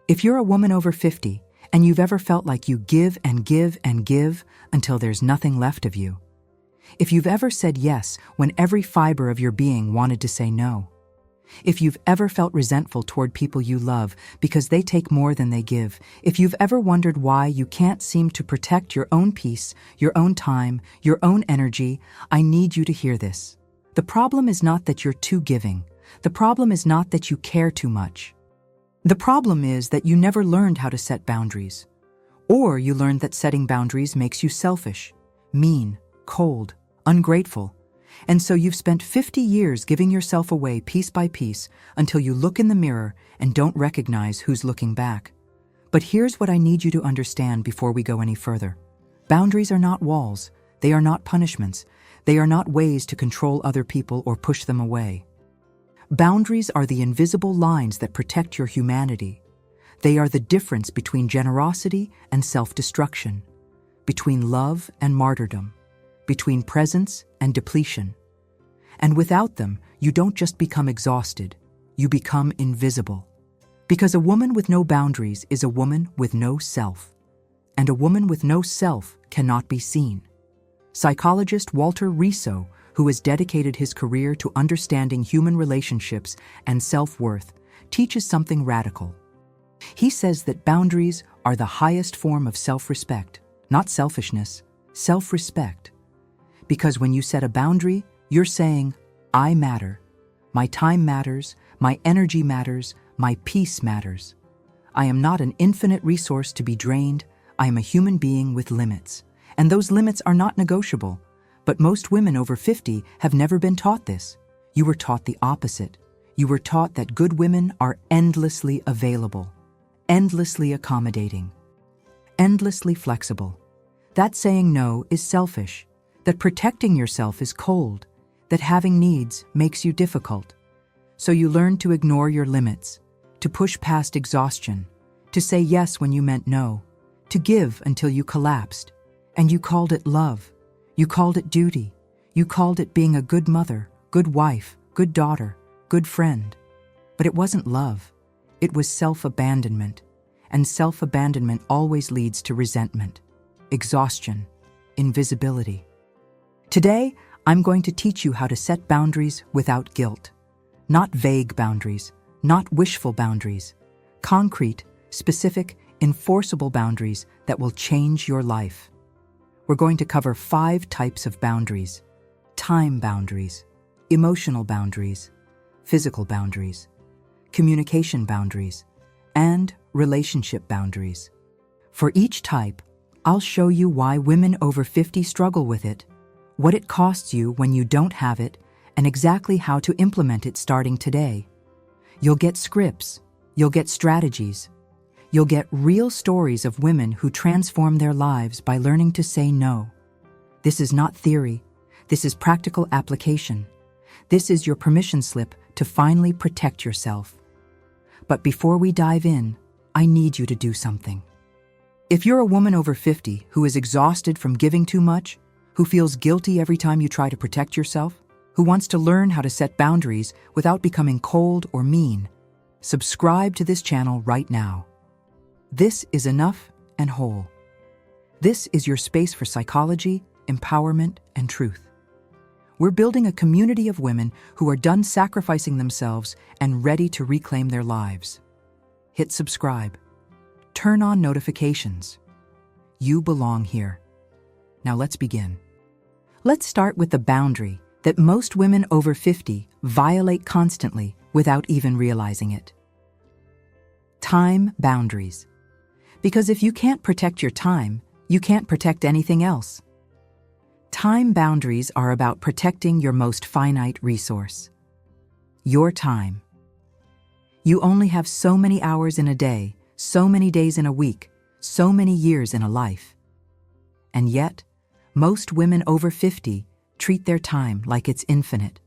If you're a woman over 50 and you've ever felt like you give and give and give until there's nothing left of you, if you've ever said yes when every fiber of your being wanted to say no, if you've ever felt resentful toward people you love because they take more than they give, if you've ever wondered why you can't seem to protect your own peace, your own time, your own energy, I need you to hear this. The problem is not that you're too giving. The problem is not that you care too much. The problem is that you never learned how to set boundaries. Or you learned that setting boundaries makes you selfish, mean, cold, ungrateful. And so you've spent 50 years giving yourself away piece by piece until you look in the mirror and don't recognize who's looking back. But here's what I need you to understand before we go any further. Boundaries are not walls. They are not punishments. They are not ways to control other people or push them away. Boundaries are the invisible lines that protect your humanity. They are the difference between generosity and self-destruction, between love and martyrdom, between presence and depletion. And without them, you don't just become exhausted, you become invisible. Because a woman with no boundaries is a woman with no self. And a woman with no self cannot be seen. Psychologist Walter Riso, who has dedicated his career to understanding human relationships and self-worth, teaches something radical. He says that boundaries are the highest form of self-respect, not selfishness, self-respect. Because when you set a boundary, you're saying, I matter. My time matters, my energy matters, my peace matters. I am not an infinite resource to be drained. I am a human being with limits. And those limits are not negotiable. But most women over 50 have never been taught this. You were taught the opposite. You were taught that good women are endlessly available, endlessly accommodating, endlessly flexible. That saying no is selfish, that protecting yourself is cold, that having needs makes you difficult. So you learned to ignore your limits, to push past exhaustion, to say yes when you meant no, to give until you collapsed. And you called it love. You called it duty. You called it being a good mother, good wife, good daughter, good friend. But it wasn't love. It was self-abandonment. And self-abandonment always leads to resentment, exhaustion, invisibility. Today, I'm going to teach you how to set boundaries without guilt. Not vague boundaries, not wishful boundaries. Concrete, specific, enforceable boundaries that will change your life. We're going to cover 5 types of boundaries: time boundaries, emotional boundaries, physical boundaries, communication boundaries, and relationship boundaries. For each type, I'll show you why women over 50 struggle with it, what it costs you when you don't have it, and exactly how to implement it starting today. You'll get scripts, you'll get strategies, you'll get real stories of women who transform their lives by learning to say no. This is not theory. This is practical application. This is your permission slip to finally protect yourself. But before we dive in, I need you to do something. If you're a woman over 50 who is exhausted from giving too much, who feels guilty every time you try to protect yourself, who wants to learn how to set boundaries without becoming cold or mean, subscribe to this channel right now. This is Enough and Whole. This is your space for psychology, empowerment, and truth. We're building a community of women who are done sacrificing themselves and ready to reclaim their lives. Hit subscribe. Turn on notifications. You belong here. Now let's begin. Let's start with the boundary that most women over 50 violate constantly without even realizing it. Time boundaries. Because if you can't protect your time, you can't protect anything else. Time boundaries are about protecting your most finite resource, your time. You only have so many hours in a day, so many days in a week, so many years in a life. And yet, most women over 50 treat their time like it's infinite,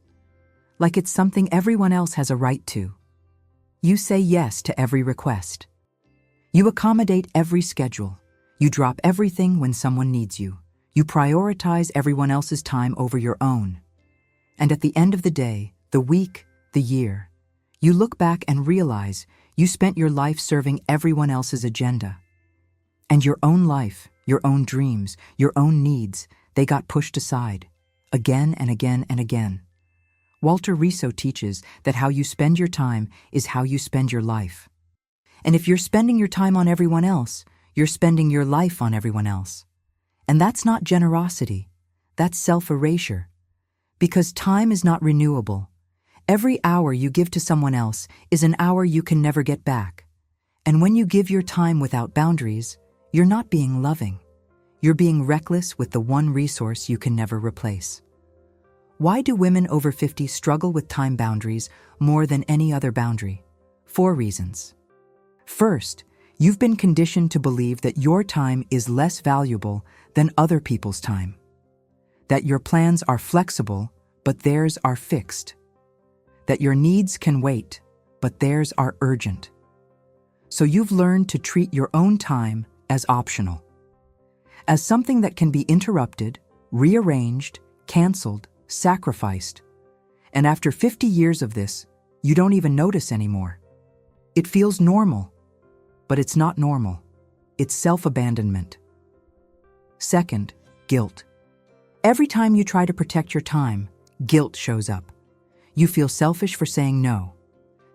like it's something everyone else has a right to. You say yes to every request. You accommodate every schedule. You drop everything when someone needs you. You prioritize everyone else's time over your own. And at the end of the day, the week, the year, you look back and realize You spent your life serving everyone else's agenda. And your own life, your own dreams, your own needs, they got pushed aside, again and again and again. Walter Riso teaches that how you spend your time is how you spend your life. And if you're spending your time on everyone else, you're spending your life on everyone else. And that's not generosity, that's self-erasure. Because time is not renewable. Every hour you give to someone else is an hour you can never get back. And when you give your time without boundaries, you're not being loving. You're being reckless with the one resource you can never replace. Why do women over 50 struggle with time boundaries more than any other boundary? 4 reasons. First, you've been conditioned to believe that your time is less valuable than other people's time. That your plans are flexible, but theirs are fixed. That your needs can wait, but theirs are urgent. So you've learned to treat your own time as optional. As something that can be interrupted, rearranged, canceled, sacrificed. And after 50 years of this, you don't even notice anymore. It feels normal, but it's not normal. It's self-abandonment. Second, guilt. Every time you try to protect your time, guilt shows up. You feel selfish for saying no,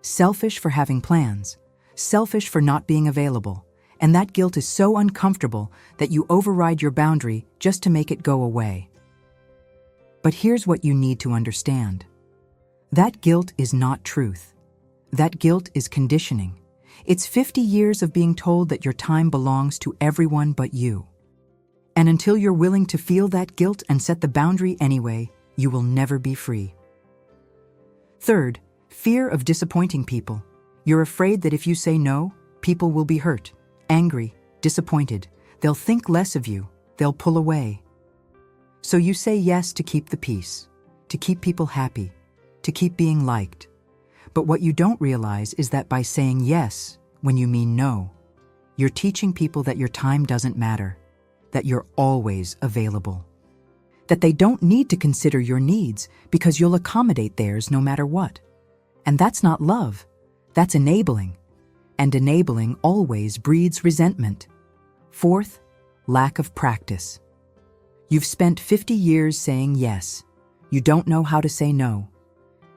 selfish for having plans, selfish for not being available, and that guilt is so uncomfortable that you override your boundary just to make it go away. But here's what you need to understand. That guilt is not truth. That guilt is conditioning. It's 50 years of being told that your time belongs to everyone but you. And until you're willing to feel that guilt and set the boundary anyway, you will never be free. Third, fear of disappointing people. You're afraid that if you say no, people will be hurt, angry, disappointed. They'll think less of you. They'll pull away. So you say yes to keep the peace, to keep people happy, to keep being liked. But what you don't realize is that by saying yes when you mean no, you're teaching people that your time doesn't matter, that you're always available, that they don't need to consider your needs because you'll accommodate theirs no matter what. And that's not love, that's enabling. And enabling always breeds resentment. Fourth, lack of practice. You've spent 50 years saying yes. You don't know how to say no.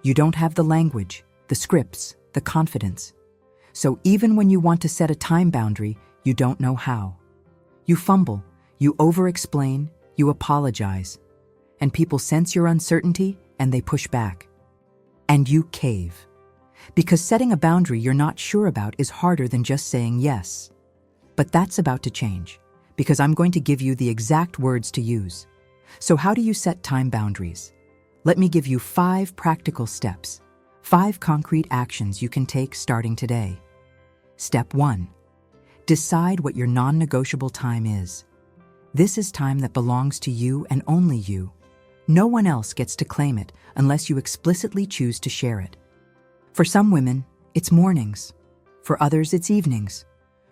You don't have the language, the scripts, the confidence. So even when you want to set a time boundary, you don't know how. You fumble, you over-explain, you apologize. And people sense your uncertainty and they push back. And you cave. Because setting a boundary you're not sure about is harder than just saying yes. But that's about to change, because I'm going to give you the exact words to use. So how do you set time boundaries? Let me give you 5 practical steps, 5 concrete actions you can take starting today. Step 1. Decide what your non-negotiable time is. This is time that belongs to you and only you. No one else gets to claim it unless you explicitly choose to share it. For some women, it's mornings. For others, it's evenings.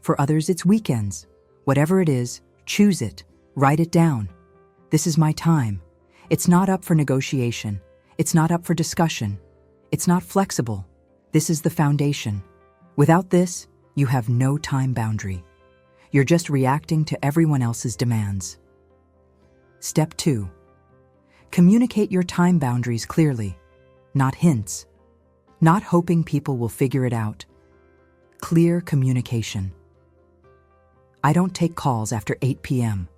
For others, it's weekends. Whatever it is, choose it. Write it down. This is my time. It's not up for negotiation. It's not up for discussion. It's not flexible. This is the foundation. Without this, you have no time boundary. You're just reacting to everyone else's demands. Step 2. Communicate your time boundaries clearly, not hints. Not hoping people will figure it out. Clear communication. I don't take calls after 8 p.m.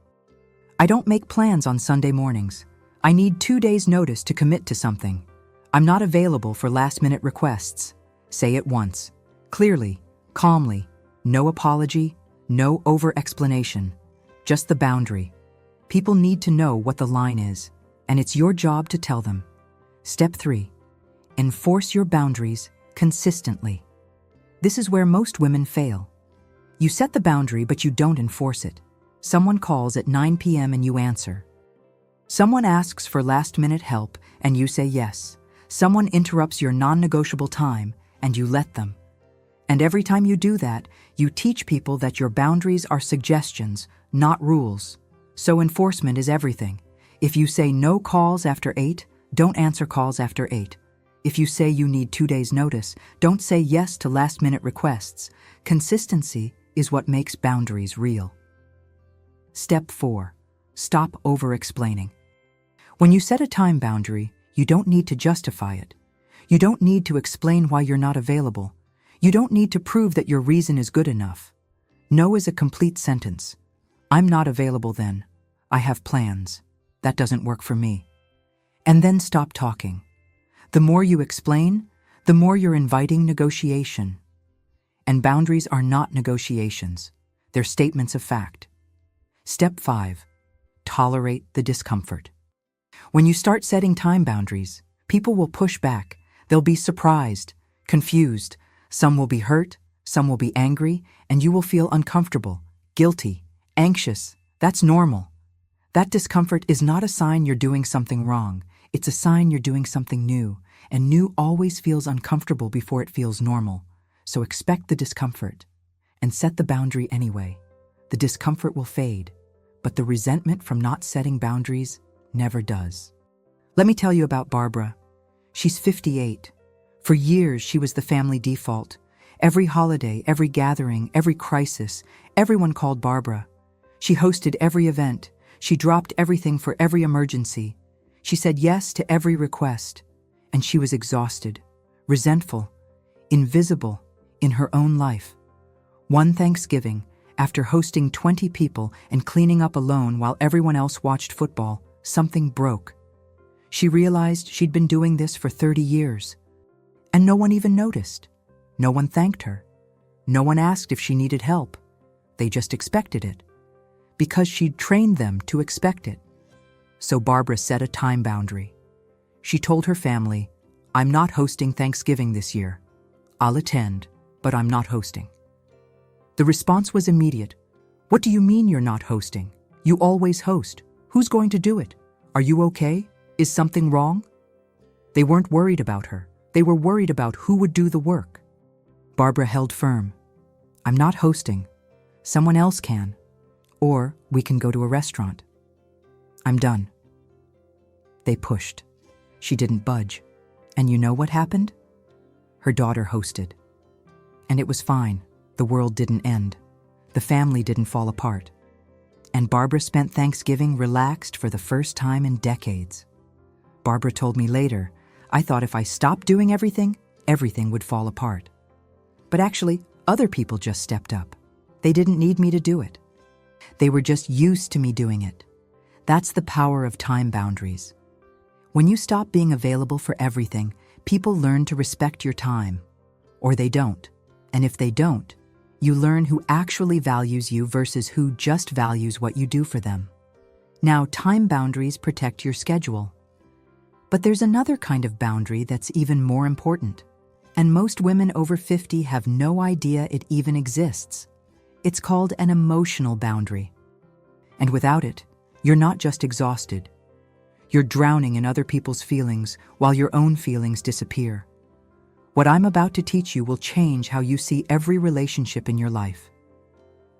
I don't make plans on Sunday mornings. I need 2 days' notice to commit to something. I'm not available for last-minute requests. Say it once, clearly, calmly, no apology, no over-explanation, just the boundary. People need to know what the line is, and it's your job to tell them. Step 3. Enforce your boundaries consistently. This is where most women fail. You set the boundary, but you don't enforce it. Someone calls at 9 p.m. and you answer. Someone asks for last-minute help and you say yes. Someone interrupts your non-negotiable time and you let them. And every time you do that, you teach people that your boundaries are suggestions, not rules. So enforcement is everything. If you say no calls after 8, don't answer calls after 8. If you say you need 2 days' notice, don't say yes to last-minute requests. Consistency is what makes boundaries real. Step 4. Stop over-explaining. When you set a time boundary, you don't need to justify it. You don't need to explain why you're not available. You don't need to prove that your reason is good enough. No is a complete sentence. I'm not available then. I have plans. That doesn't work for me. And then stop talking. The more you explain, the more you're inviting negotiation. And boundaries are not negotiations. They're statements of fact. Step 5. Tolerate the discomfort. When you start setting time boundaries, people will push back. They'll be surprised, confused. Some will be hurt, some will be angry, and you will feel uncomfortable, guilty, anxious. That's normal. That discomfort is not a sign you're doing something wrong. It's a sign you're doing something new, and new always feels uncomfortable before it feels normal. So expect the discomfort and set the boundary anyway. The discomfort will fade, but the resentment from not setting boundaries never does. Let me tell you about Barbara. She's 58. For years, she was the family default. Every holiday, every gathering, every crisis, everyone called Barbara. She hosted every event. She dropped everything for every emergency. She said yes to every request. And she was exhausted, resentful, invisible in her own life. One Thanksgiving, after hosting 20 people and cleaning up alone while everyone else watched football, something broke. She realized she'd been doing this for 30 years. And no one even noticed. No one thanked her. No one asked if she needed help. They just expected it. Because she'd trained them to expect it. So Barbara set a time boundary. She told her family, "I'm not hosting Thanksgiving this year. I'll attend, but I'm not hosting." The response was immediate. "What do you mean you're not hosting? You always host. Who's going to do it? Are you okay? Is something wrong?" They weren't worried about her. They were worried about who would do the work. Barbara held firm. "I'm not hosting. Someone else can. Or we can go to a restaurant. I'm done." They pushed. She didn't budge. And you know what happened? Her daughter hosted. And it was fine. The world didn't end. The family didn't fall apart. And Barbara spent Thanksgiving relaxed for the first time in decades. Barbara told me later, "I thought if I stopped doing everything, everything would fall apart." But actually, other people just stepped up. They didn't need me to do it. They were just used to me doing it. That's the power of time boundaries. When you stop being available for everything, people learn to respect your time. Or they don't. And if they don't, you learn who actually values you versus who just values what you do for them. Now, time boundaries protect your schedule. But there's another kind of boundary that's even more important. And most women over 50 have no idea it even exists. It's called an emotional boundary. And without it, you're not just exhausted. You're drowning in other people's feelings while your own feelings disappear. What I'm about to teach you will change how you see every relationship in your life.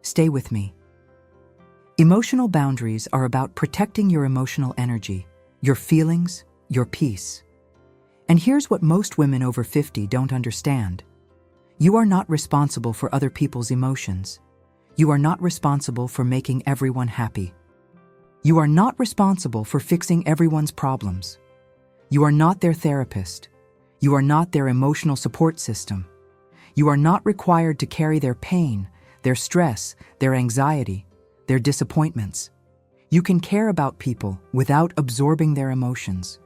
Stay with me. Emotional boundaries are about protecting your emotional energy, your feelings, your peace. And here's what most women over 50 don't understand. You are not responsible for other people's emotions. You are not responsible for making everyone happy. You are not responsible for fixing everyone's problems. You are not their therapist. You are not their emotional support system. You are not required to carry their pain, their stress, their anxiety, their disappointments. You can care about people without absorbing their emotions.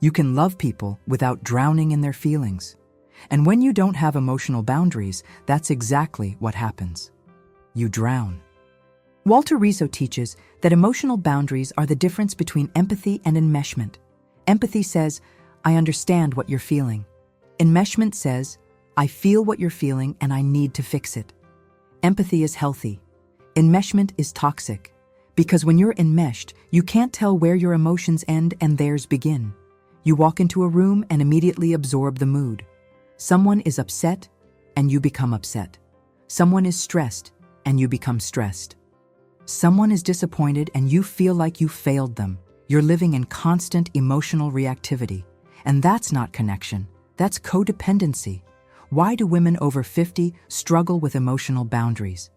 You can love people without drowning in their feelings. And when you don't have emotional boundaries, that's exactly what happens. You drown. Walter Riso teaches that emotional boundaries are the difference between empathy and enmeshment. Empathy says, "I understand what you're feeling." Enmeshment says, "I feel what you're feeling and I need to fix it." Empathy is healthy. Enmeshment is toxic. Because when you're enmeshed, you can't tell where your emotions end and theirs begin. You walk into a room and immediately absorb the mood. Someone is upset and you become upset. Someone is stressed and you become stressed. Someone is disappointed and you feel like you failed them. You're living in constant emotional reactivity. And that's not connection. That's codependency. Why do women over 50 struggle with emotional boundaries?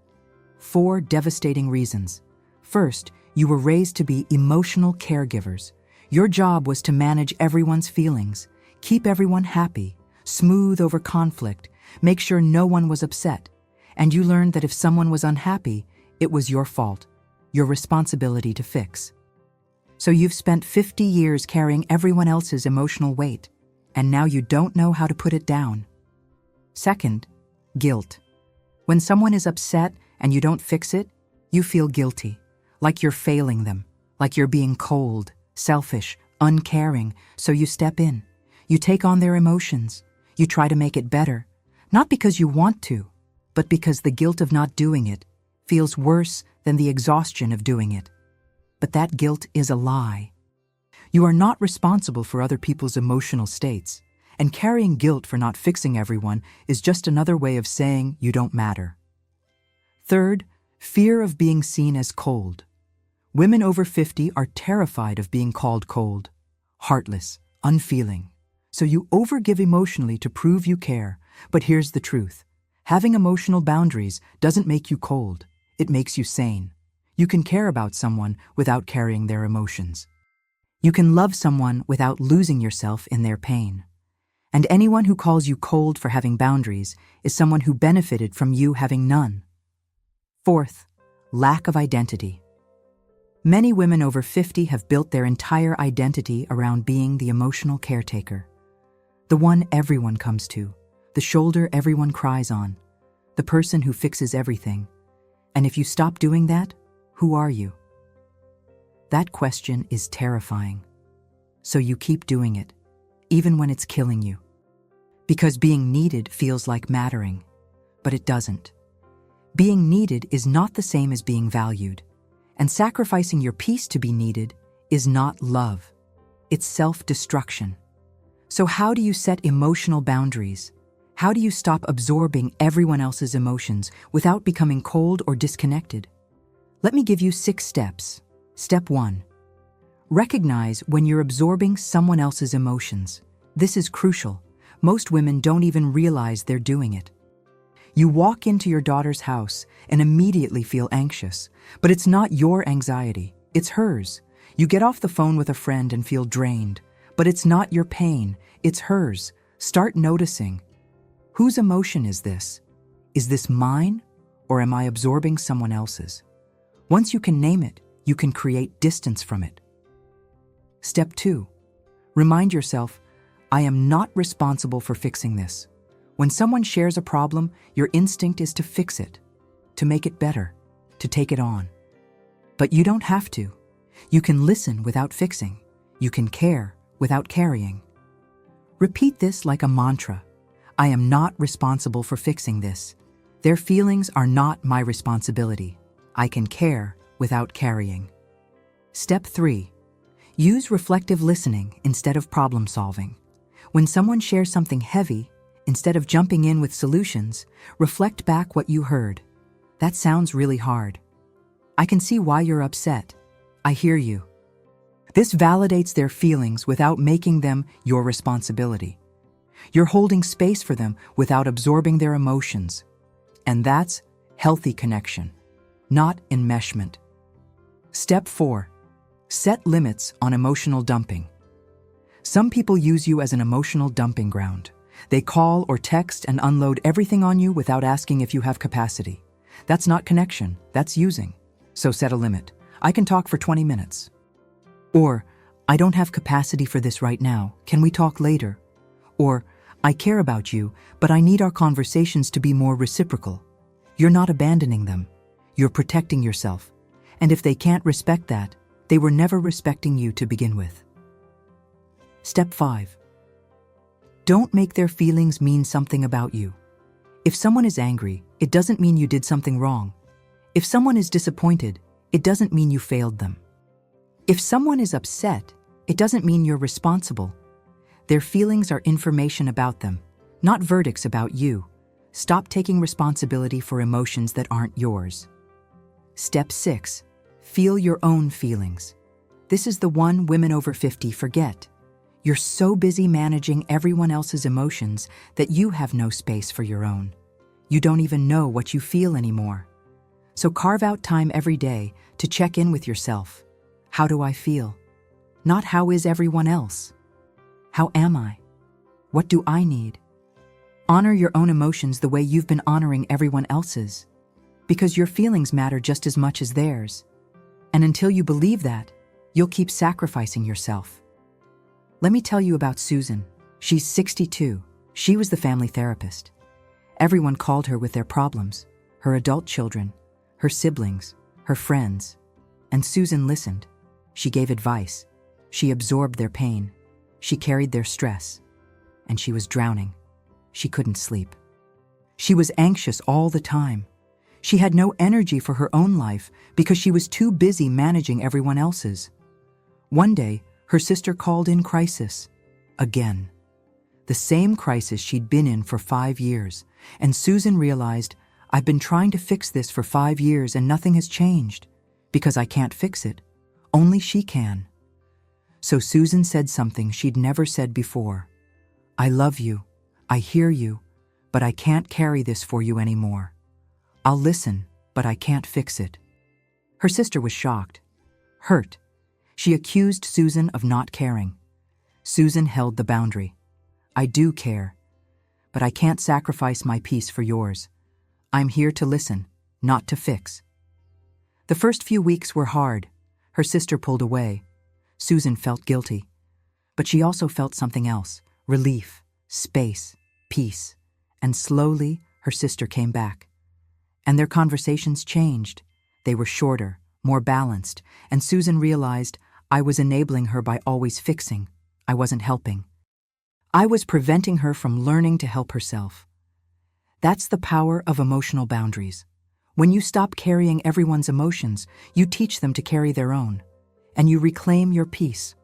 4 devastating reasons. First, you were raised to be emotional caregivers. Your job was to manage everyone's feelings, keep everyone happy, smooth over conflict, make sure no one was upset. And you learned that if someone was unhappy, it was your fault, your responsibility to fix. So you've spent 50 years carrying everyone else's emotional weight, and now you don't know how to put it down. Second, guilt. When someone is upset and you don't fix it, you feel guilty, like you're failing them, like you're being cold, selfish, uncaring, so you step in. You take on their emotions. You try to make it better, not because you want to, but because the guilt of not doing it feels worse than the exhaustion of doing it. But that guilt is a lie. You are not responsible for other people's emotional states, and carrying guilt for not fixing everyone is just another way of saying you don't matter. Third, fear of being seen as cold. Women over 50 are terrified of being called cold, heartless, unfeeling. So you overgive emotionally to prove you care. But here's the truth. Having emotional boundaries doesn't make you cold. It makes you sane. You can care about someone without carrying their emotions. You can love someone without losing yourself in their pain. And anyone who calls you cold for having boundaries is someone who benefited from you having none. Fourth, lack of identity. Many women over 50 have built their entire identity around being the emotional caretaker. The one everyone comes to, the shoulder everyone cries on, the person who fixes everything. And if you stop doing that, who are you? That question is terrifying. So you keep doing it, even when it's killing you. Because being needed feels like mattering, but it doesn't. Being needed is not the same as being valued, and sacrificing your peace to be needed is not love. It's self-destruction. So how do you set emotional boundaries? How do you stop absorbing everyone else's emotions without becoming cold or disconnected? Let me give you 6 steps. Step 1. Recognize when you're absorbing someone else's emotions. This is crucial. Most women don't even realize they're doing it. You walk into your daughter's house and immediately feel anxious, but it's not your anxiety, it's hers. You get off the phone with a friend and feel drained, but it's not your pain, it's hers. Start noticing. Whose emotion is this? Is this mine, or am I absorbing someone else's? Once you can name it, you can create distance from it. Step 2. Remind yourself, I am not responsible for fixing this. When someone shares a problem, your instinct is to fix it, to make it better, to take it on. But you don't have to. You can listen without fixing. You can care without carrying. Repeat this like a mantra. I am not responsible for fixing this. Their feelings are not my responsibility. I can care without carrying. Step 3. Use reflective listening instead of problem solving. When someone shares something heavy, instead of jumping in with solutions, reflect back what you heard. That sounds really hard. I can see why you're upset. I hear you. This validates their feelings without making them your responsibility. You're holding space for them without absorbing their emotions. And that's healthy connection, not enmeshment. Step 4. Set limits on emotional dumping. Some people use you as an emotional dumping ground. They call or text and unload everything on you without asking if you have capacity. That's not connection, that's using. So set a limit. I can talk for 20 minutes. Or, I don't have capacity for this right now. Can we talk later? Or, I care about you, but I need our conversations to be more reciprocal. You're not abandoning them. You're protecting yourself. And if they can't respect that, they were never respecting you to begin with. Step 5. Don't make their feelings mean something about you. If someone is angry, it doesn't mean you did something wrong. If someone is disappointed, it doesn't mean you failed them. If someone is upset, it doesn't mean you're responsible. Their feelings are information about them, not verdicts about you. Stop taking responsibility for emotions that aren't yours. Step 6. Feel your own feelings. This is the one women over 50 forget. You're so busy managing everyone else's emotions that you have no space for your own. You don't even know what you feel anymore. So carve out time every day to check in with yourself. How do I feel? Not how is everyone else? How am I? What do I need? Honor your own emotions the way you've been honoring everyone else's, because your feelings matter just as much as theirs. And until you believe that, you'll keep sacrificing yourself. Let me tell you about Susan. She's 62. She was the family therapist. Everyone called her with their problems, her adult children, her siblings, her friends. And Susan listened. She gave advice. She absorbed their pain. She carried their stress. And she was drowning. She couldn't sleep. She was anxious all the time. She had no energy for her own life because she was too busy managing everyone else's. One day, her sister called in crisis. Again. The same crisis she'd been in for 5 years. And Susan realized, I've been trying to fix this for 5 years and nothing has changed. Because I can't fix it. Only she can. So Susan said something she'd never said before. I love you. I hear you. But I can't carry this for you anymore. I'll listen, but I can't fix it. Her sister was shocked. Hurt. She accused Susan of not caring. Susan held the boundary. I do care. But I can't sacrifice my peace for yours. I'm here to listen, not to fix. The first few weeks were hard. Her sister pulled away. Susan felt guilty. But she also felt something else. Relief, space, peace. And slowly, her sister came back. And their conversations changed. They were shorter, more balanced, and Susan realized I was enabling her by always fixing. I wasn't helping. I was preventing her from learning to help herself. That's the power of emotional boundaries. When you stop carrying everyone's emotions, you teach them to carry their own, and you reclaim your peace.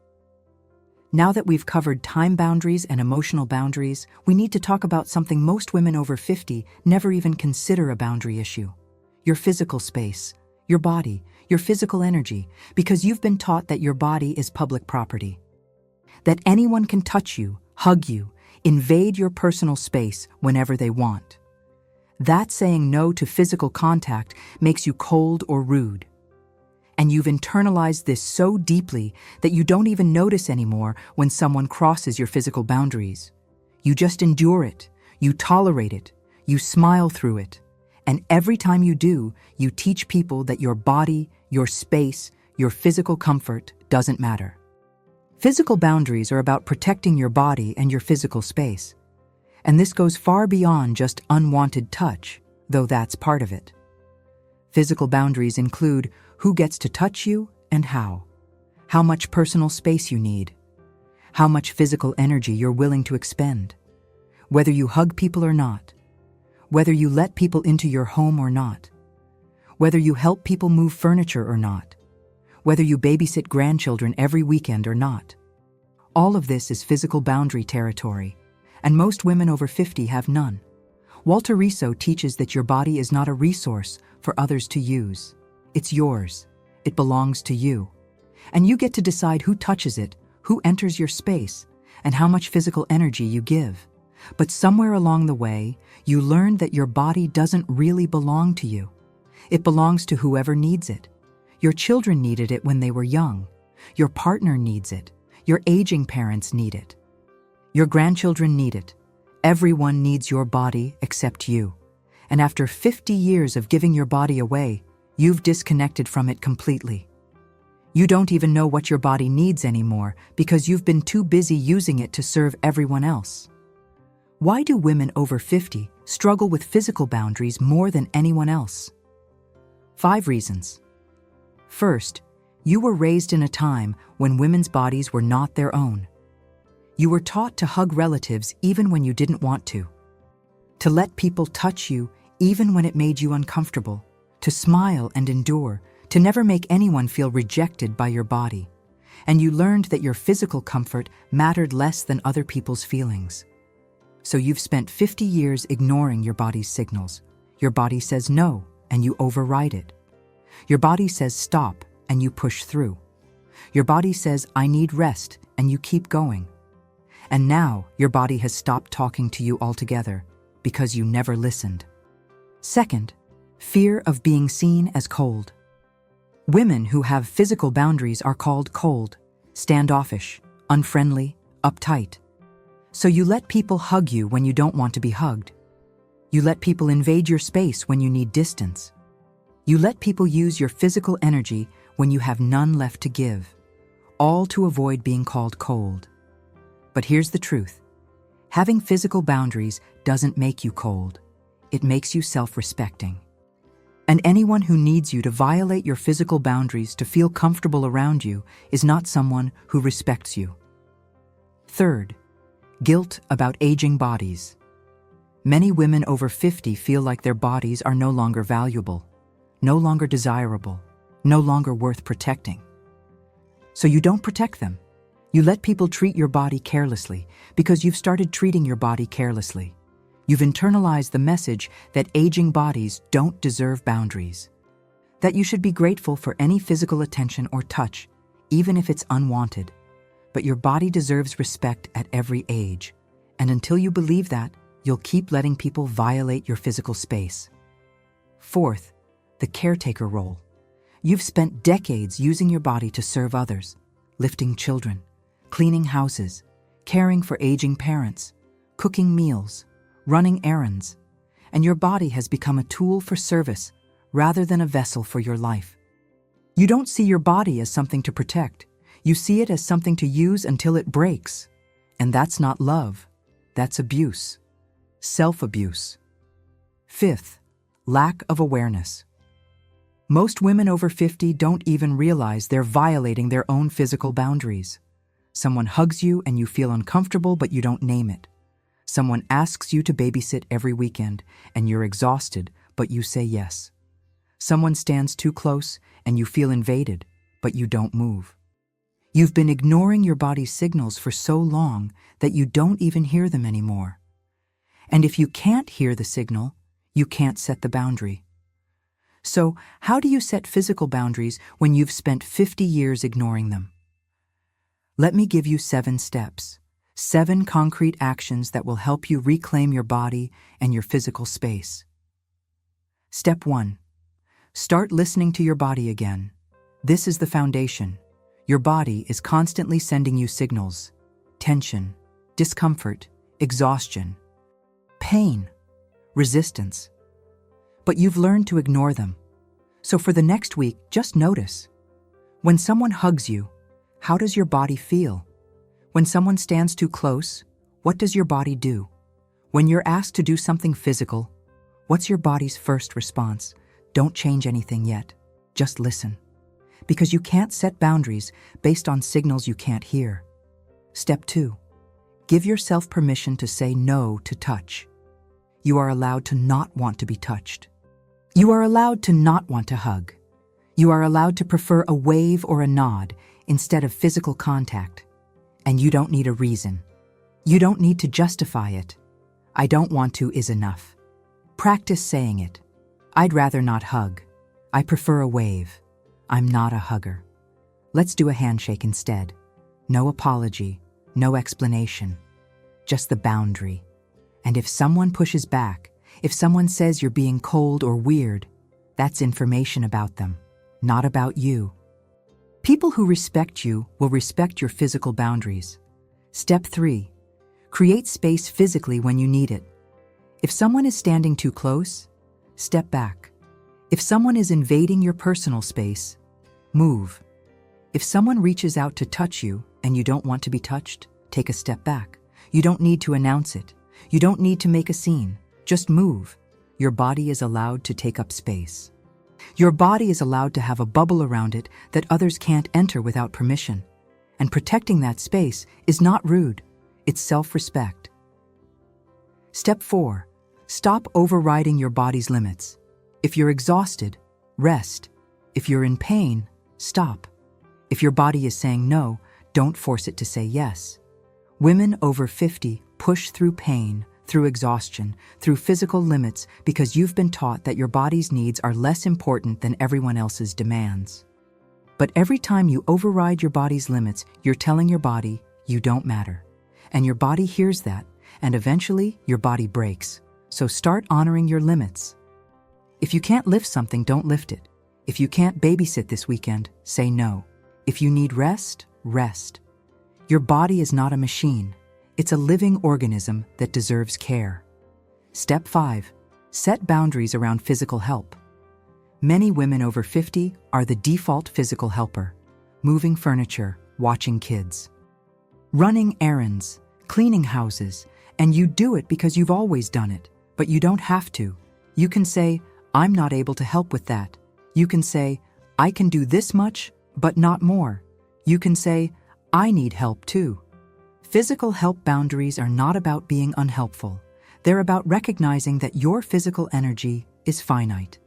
Now that we've covered time boundaries and emotional boundaries, we need to talk about something most women over 50 never even consider a boundary issue. Your physical space, your body, your physical energy, because you've been taught that your body is public property. That anyone can touch you, hug you, invade your personal space whenever they want. That saying no to physical contact makes you cold or rude. And you've internalized this so deeply that you don't even notice anymore when someone crosses your physical boundaries. You just endure it, you tolerate it, you smile through it. And every time you do, you teach people that your body, your space, your physical comfort doesn't matter. Physical boundaries are about protecting your body and your physical space. And this goes far beyond just unwanted touch, though that's part of it. Physical boundaries include who gets to touch you and how much personal space you need, how much physical energy you're willing to expend, whether you hug people or not, whether you let people into your home or not, whether you help people move furniture or not, whether you babysit grandchildren every weekend or not. All of this is physical boundary territory, and most women over 50 have none. Walter Riso teaches that your body is not a resource for others to use. It's yours. It belongs to you. And you get to decide who touches it, who enters your space, and how much physical energy you give. But somewhere along the way, you learned that your body doesn't really belong to you. It belongs to whoever needs it. Your children needed it when they were young. Your partner needs it. Your aging parents need it. Your grandchildren need it. Everyone needs your body except you. And after 50 years of giving your body away, you've disconnected from it completely. You don't even know what your body needs anymore because you've been too busy using it to serve everyone else. Why do women over 50 struggle with physical boundaries more than anyone else? 5 reasons. First, you were raised in a time when women's bodies were not their own. You were taught to hug relatives even when you didn't want to let people touch you even when it made you uncomfortable, to smile and endure, to never make anyone feel rejected by your body. And you learned that your physical comfort mattered less than other people's feelings. So you've spent 50 years ignoring your body's signals. Your body says no, and you override it. Your body says stop, and you push through. Your body says, I need rest, and you keep going. And now your body has stopped talking to you altogether because you never listened. Second, fear of being seen as cold. Women who have physical boundaries are called cold, standoffish, unfriendly, uptight. So you let people hug you when you don't want to be hugged. You let people invade your space when you need distance. You let people use your physical energy when you have none left to give, all to avoid being called cold. But here's the truth. Having physical boundaries doesn't make you cold. It makes you self-respecting. And anyone who needs you to violate your physical boundaries to feel comfortable around you is not someone who respects you. Third, guilt about aging bodies. Many women over 50 feel like their bodies are no longer valuable, no longer desirable, no longer worth protecting. So you don't protect them. You let people treat your body carelessly because you've started treating your body carelessly. You've internalized the message that aging bodies don't deserve boundaries, that you should be grateful for any physical attention or touch, even if it's unwanted. But your body deserves respect at every age, and until you believe that, you'll keep letting people violate your physical space. Fourth, the caretaker role. You've spent decades using your body to serve others, lifting children, cleaning houses, caring for aging parents, cooking meals, running errands, and your body has become a tool for service rather than a vessel for your life. You don't see your body as something to protect. You see it as something to use until it breaks. And that's not love. That's abuse. Self-abuse. Fifth, lack of awareness. Most women over 50 don't even realize they're violating their own physical boundaries. Someone hugs you and you feel uncomfortable, but you don't name it. Someone asks you to babysit every weekend and you're exhausted, but you say yes. Someone stands too close and you feel invaded, but you don't move. You've been ignoring your body's signals for so long that you don't even hear them anymore. And if you can't hear the signal, you can't set the boundary. So, how do you set physical boundaries when you've spent 50 years ignoring them? Let me give you 7 steps, 7 concrete actions that will help you reclaim your body and your physical space. Step 1. Start listening to your body again. This is the foundation. Your body is constantly sending you signals: tension, discomfort, exhaustion, pain, resistance. But you've learned to ignore them. So for the next week, just notice. When someone hugs you, how does your body feel? When someone stands too close, what does your body do? When you're asked to do something physical, what's your body's first response? Don't change anything yet. Just listen. Because you can't set boundaries based on signals you can't hear. Step 2. Give yourself permission to say no to touch. You are allowed to not want to be touched. You are allowed to not want to hug. You are allowed to prefer a wave or a nod instead of physical contact. And you don't need a reason. You don't need to justify it. I don't want to is enough. Practice saying it. I'd rather not hug. I prefer a wave. I'm not a hugger. Let's do a handshake instead. No apology, no explanation. Just the boundary. And if someone pushes back, if someone says you're being cold or weird, that's information about them, not about you. People who respect you will respect your physical boundaries. Step 3. Create space physically when you need it. If someone is standing too close, step back. If someone is invading your personal space, move. If someone reaches out to touch you and you don't want to be touched, take a step back. You don't need to announce it. You don't need to make a scene. Just move. Your body is allowed to take up space. Your body is allowed to have a bubble around it that others can't enter without permission. And protecting that space is not rude. It's self-respect. Step 4. Stop overriding your body's limits. If you're exhausted, rest. If you're in pain, stop. If your body is saying no, don't force it to say yes. Women over 50 push through pain, through exhaustion, through physical limits because you've been taught that your body's needs are less important than everyone else's demands. But every time you override your body's limits, you're telling your body, you don't matter. And your body hears that, and eventually your body breaks. So start honoring your limits. If you can't lift something, don't lift it. If you can't babysit this weekend, say no. If you need rest, rest. Your body is not a machine. It's a living organism that deserves care. Step 5. Set boundaries around physical help. Many women over 50 are the default physical helper, moving furniture, watching kids, running errands, cleaning houses, and you do it because you've always done it, but you don't have to. You can say, I'm not able to help with that. You can say, I can do this much, but not more. You can say, I need help too. Physical help boundaries are not about being unhelpful. They're about recognizing that your physical energy is finite,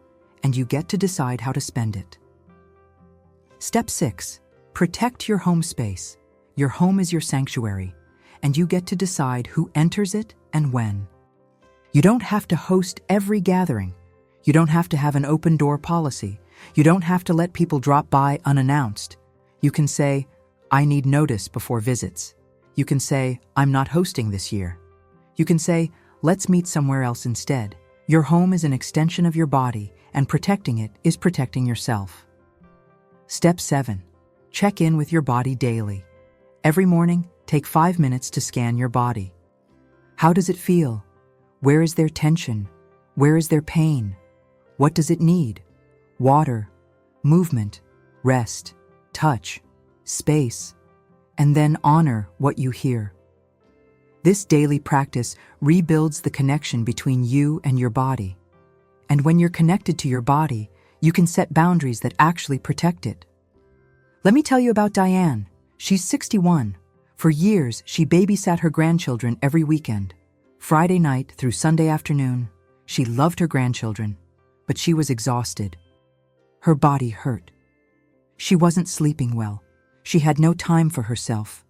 and you get to decide how to spend it. Step 6. Protect your home space. Your home is your sanctuary, and you get to decide who enters it and when. You don't have to host every gathering. You don't have to have an open door policy. You don't have to let people drop by unannounced. You can say, I need notice before visits. You can say, I'm not hosting this year. You can say, let's meet somewhere else instead. Your home is an extension of your body, and protecting it is protecting yourself. Step 7. Check in with your body daily. Every morning, take 5 minutes to scan your body. How does it feel? Where is there tension? Where is there pain? What does it need? Water, movement, rest, touch, space, and then honor what you hear. This daily practice rebuilds the connection between you and your body. And when you're connected to your body, you can set boundaries that actually protect it. Let me tell you about Diane. She's 61. For years, she babysat her grandchildren every weekend. Friday night through Sunday afternoon, she loved her grandchildren, but she was exhausted. Her body hurt. She wasn't sleeping well. She had no time for herself.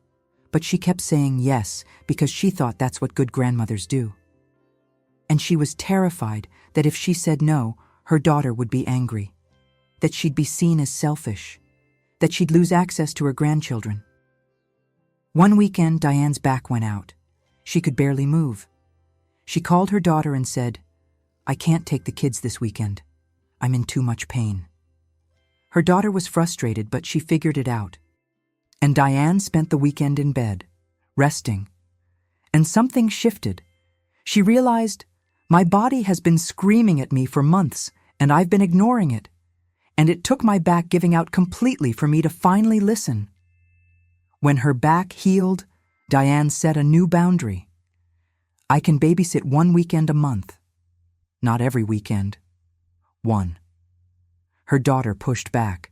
But she kept saying yes because she thought that's what good grandmothers do. And she was terrified that if she said no, her daughter would be angry, that she'd be seen as selfish, that she'd lose access to her grandchildren. One weekend, Diane's back went out. She could barely move. She called her daughter and said, I can't take the kids this weekend. I'm in too much pain. Her daughter was frustrated, but she figured it out. And Diane spent the weekend in bed, resting. And something shifted. She realized, my body has been screaming at me for months, and I've been ignoring it. And it took my back giving out completely for me to finally listen. When her back healed, Diane set a new boundary. I can babysit 1 weekend a month. Not every weekend. 1. Her daughter pushed back.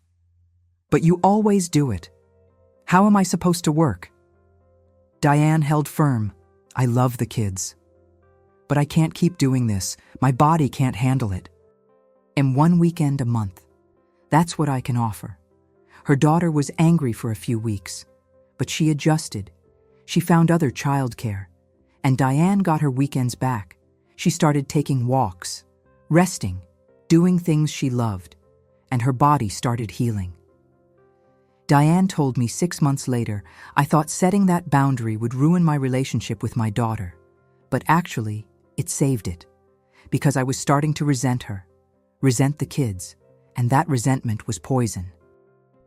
But you always do it. How am I supposed to work? Diane held firm. I love the kids. But I can't keep doing this. My body can't handle it. And 1 weekend a month. That's what I can offer. Her daughter was angry for a few weeks, but she adjusted. She found other childcare. And Diane got her weekends back. She started taking walks, resting, doing things she loved, and her body started healing. Diane told me 6 months later, I thought setting that boundary would ruin my relationship with my daughter. But actually, it saved it. Because I was starting to resent her, resent the kids, and that resentment was poison.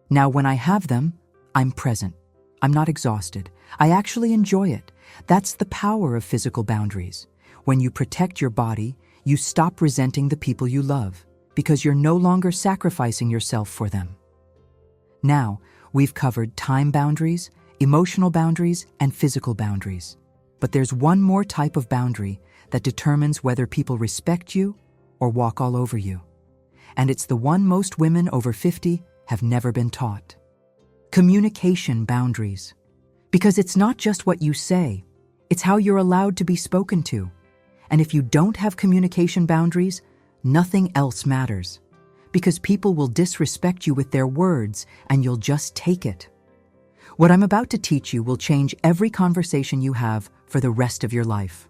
Now when I have them, I'm present. I'm not exhausted. I actually enjoy it. That's the power of physical boundaries. When you protect your body, you stop resenting the people you love, because you're no longer sacrificing yourself for them. Now, we've covered time boundaries, emotional boundaries, and physical boundaries. But there's one more type of boundary that determines whether people respect you or walk all over you. And it's the one most women over 50 have never been taught. Communication boundaries. Because it's not just what you say, it's how you're allowed to be spoken to. And if you don't have communication boundaries, nothing else matters. Because people will disrespect you with their words, and you'll just take it. What I'm about to teach you will change every conversation you have for the rest of your life.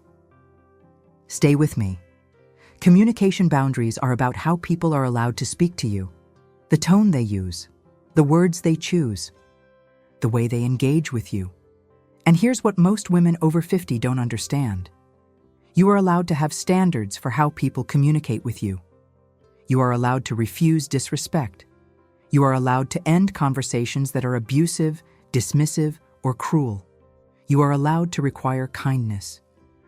Stay with me. Communication boundaries are about how people are allowed to speak to you, the tone they use, the words they choose, the way they engage with you, And here's what most women over 50 don't understand. You are allowed to have standards for how people communicate with you. You are allowed to refuse disrespect. You are allowed to end conversations that are abusive, dismissive, or cruel. You are allowed to require kindness,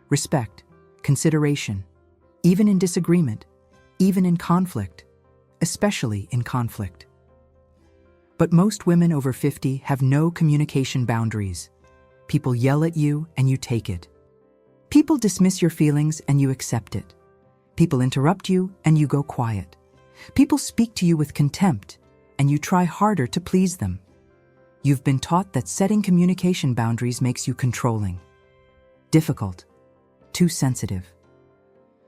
respect, consideration, even in disagreement, even in conflict, especially in conflict. But most women over 50 have no communication boundaries. People yell at you and you take it. People dismiss your feelings and you accept it. People interrupt you and you go quiet. People speak to you with contempt and you try harder to please them. You've been taught that setting communication boundaries makes you controlling, difficult, too sensitive.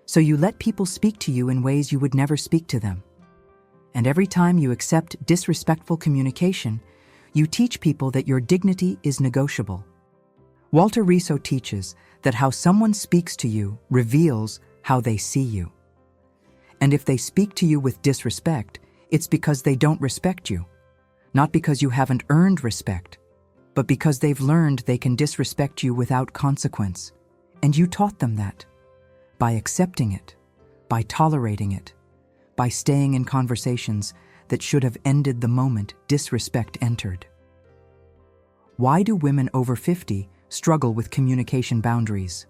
So you let people speak to you in ways you would never speak to them. And every time you accept disrespectful communication, you teach people that your dignity is negotiable. Walter Riso teaches that how someone speaks to you reveals how they see you. And if they speak to you with disrespect, it's because they don't respect you. Not because you haven't earned respect, but because they've learned they can disrespect you without consequence. And you taught them that. By accepting it, by tolerating it, by staying in conversations that should have ended the moment disrespect entered. Why do women over 50 struggle with communication boundaries?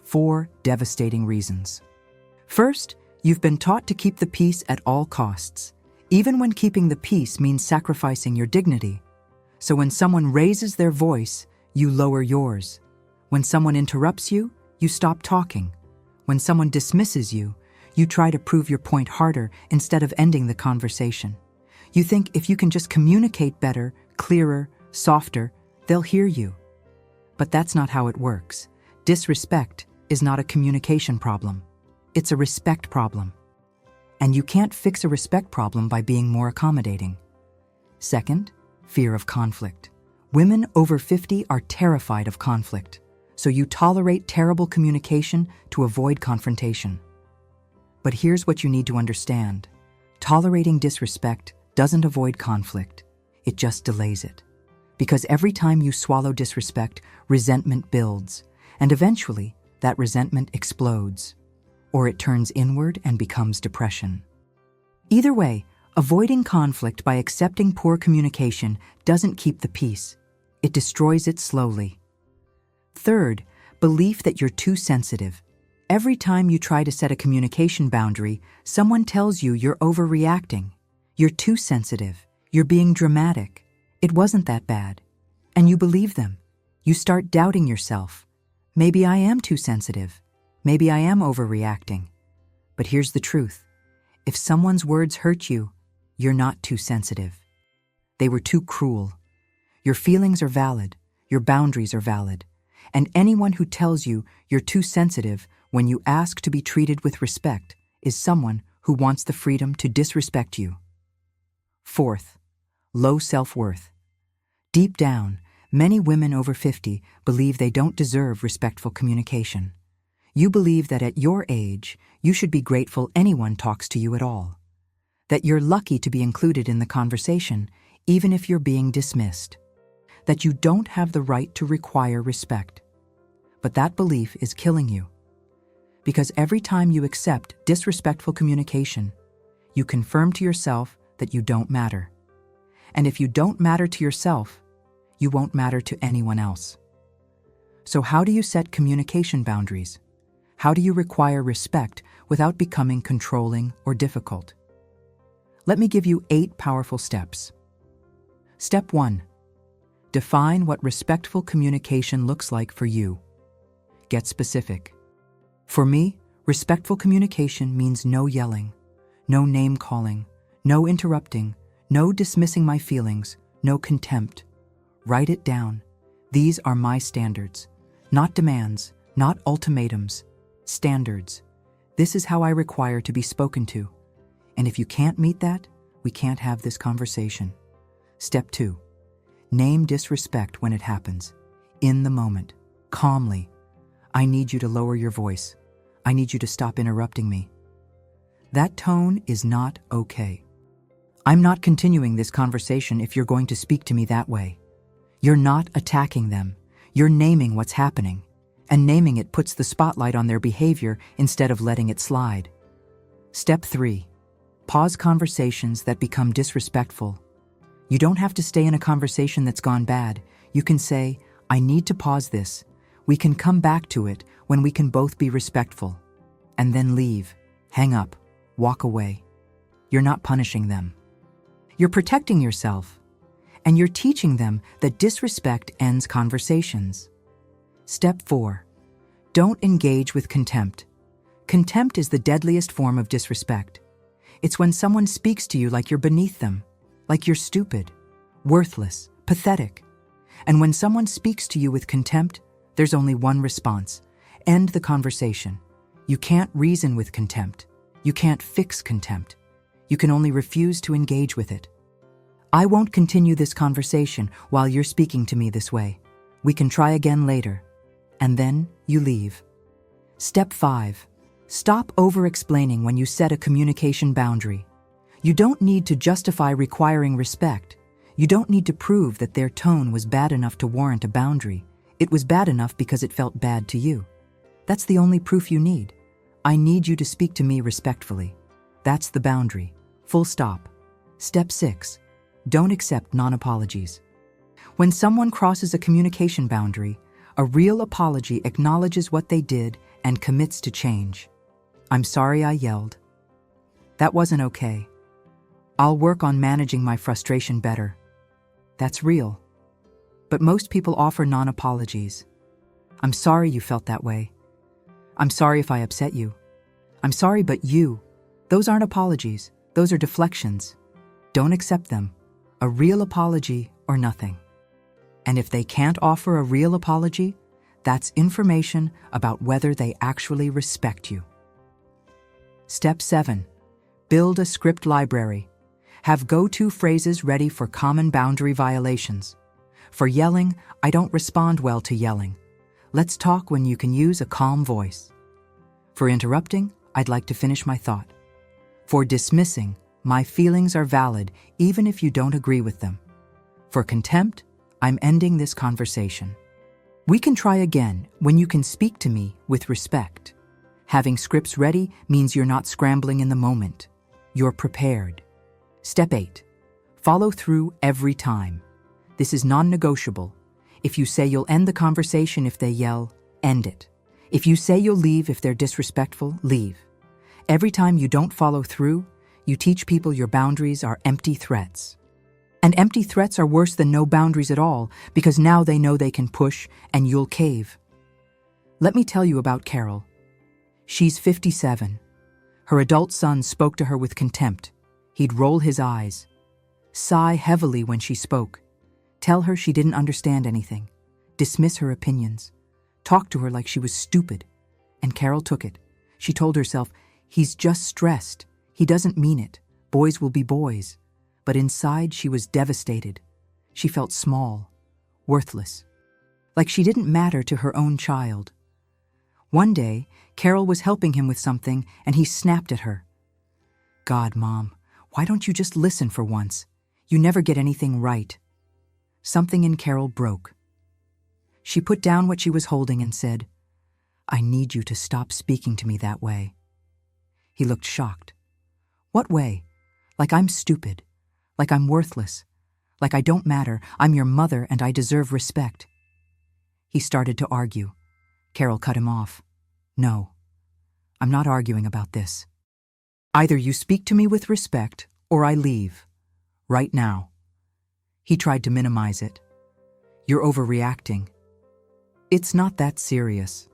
4 devastating reasons. First, you've been taught to keep the peace at all costs, even when keeping the peace means sacrificing your dignity. So when someone raises their voice, you lower yours. When someone interrupts you, you stop talking. When someone dismisses you, you try to prove your point harder instead of ending the conversation. You think if you can just communicate better, clearer, softer, they'll hear you. But that's not how it works. Disrespect is not a communication problem. It's a respect problem. And you can't fix a respect problem by being more accommodating. Second, fear of conflict. Women over 50 are terrified of conflict, so you tolerate terrible communication to avoid confrontation. But here's what you need to understand. Tolerating disrespect doesn't avoid conflict, it just delays it. Because every time you swallow disrespect, resentment builds, and eventually that resentment explodes, or it turns inward and becomes depression. Either way, avoiding conflict by accepting poor communication doesn't keep the peace. It destroys it slowly. Third, belief that you're too sensitive. Every time you try to set a communication boundary, someone tells you you're overreacting. You're too sensitive. You're being dramatic. It wasn't that bad. And you believe them. You start doubting yourself. Maybe I am too sensitive. Maybe I am overreacting. But here's the truth. If someone's words hurt you, you're not too sensitive. They were too cruel. Your feelings are valid. Your boundaries are valid. And anyone who tells you you're too sensitive when you ask to be treated with respect is someone who wants the freedom to disrespect you. Fourth, low self-worth. Deep down, many women over 50 believe they don't deserve respectful communication. You believe that at your age, you should be grateful anyone talks to you at all. That you're lucky to be included in the conversation, even if you're being dismissed. That you don't have the right to require respect. But that belief is killing you. Because every time you accept disrespectful communication, you confirm to yourself that you don't matter. And if you don't matter to yourself, you won't matter to anyone else. So how do you set communication boundaries? How do you require respect without becoming controlling or difficult? Let me give you 8 powerful steps. Step 1. Define what respectful communication looks like for you. Get specific. For me, respectful communication means no yelling, no name-calling, no interrupting, no dismissing my feelings, no contempt. Write it down. These are my standards. Not demands, not ultimatums. Standards. This is how I require to be spoken to. And if you can't meet that, we can't have this conversation. Step 2. Name disrespect when it happens. In the moment. Calmly. I need you to lower your voice. I need you to stop interrupting me. That tone is not okay. I'm not continuing this conversation if you're going to speak to me that way. You're not attacking them. You're naming what's happening, and naming it puts the spotlight on their behavior instead of letting it slide. Step 3. Pause conversations that become disrespectful. You don't have to stay in a conversation that's gone bad. You can say, I need to pause this. We can come back to it when we can both be respectful. And then leave, hang up, walk away. You're not punishing them. You're protecting yourself, and you're teaching them that disrespect ends conversations. Step 4. Don't engage with contempt. Contempt is the deadliest form of disrespect. It's when someone speaks to you like you're beneath them, like you're stupid, worthless, pathetic. And when someone speaks to you with contempt, there's only one response: end the conversation. You can't reason with contempt. You can't fix contempt. You can only refuse to engage with it. I won't continue this conversation while you're speaking to me this way. We can try again later. And then you leave. Step 5. Stop over-explaining when you set a communication boundary. You don't need to justify requiring respect. You don't need to prove that their tone was bad enough to warrant a boundary. It was bad enough because it felt bad to you. That's the only proof you need. I need you to speak to me respectfully. That's the boundary. Full stop. Step 6. Don't accept non-apologies. When someone crosses a communication boundary, a real apology acknowledges what they did and commits to change. I'm sorry I yelled. That wasn't okay. I'll work on managing my frustration better. That's real. But most people offer non-apologies. I'm sorry you felt that way. I'm sorry if I upset you. I'm sorry, but you. Those aren't apologies. Those are deflections. Don't accept them. A real apology or nothing. And if they can't offer a real apology, that's information about whether they actually respect you. Step 7. Build a script library. Have go-to phrases ready for common boundary violations. For yelling, I don't respond well to yelling. Let's talk when you can use a calm voice. For interrupting, I'd like to finish my thought. For dismissing, my feelings are valid even if you don't agree with them. For contempt, I'm ending this conversation. We can try again when you can speak to me with respect. Having scripts ready means you're not scrambling in the moment. You're prepared. Step 8. Follow through every time. This is non-negotiable. If you say you'll end the conversation if they yell, end it. If you say you'll leave if they're disrespectful, leave. Every time you don't follow through, you teach people your boundaries are empty threats. And empty threats are worse than no boundaries at all, because now they know they can push and you'll cave. Let me tell you about Carol. She's 57. Her adult son spoke to her with contempt. He'd roll his eyes, sigh heavily when she spoke, tell her she didn't understand anything, dismiss her opinions, talk to her like she was stupid. And Carol took it. She told herself, he's just stressed. He doesn't mean it. Boys will be boys. But inside she was devastated. She felt small, worthless, like she didn't matter to her own child. One day, Carol was helping him with something and he snapped at her. God, Mom, why don't you just listen for once? You never get anything right. Something in Carol broke. She put down what she was holding and said, I need you to stop speaking to me that way. He looked shocked. What way? Like I'm stupid. Like I'm worthless. Like I don't matter. I'm your mother and I deserve respect. He started to argue. Carol cut him off. No, I'm not arguing about this. Either you speak to me with respect or I leave. Right now. He tried to minimize it. You're overreacting. It's not that serious.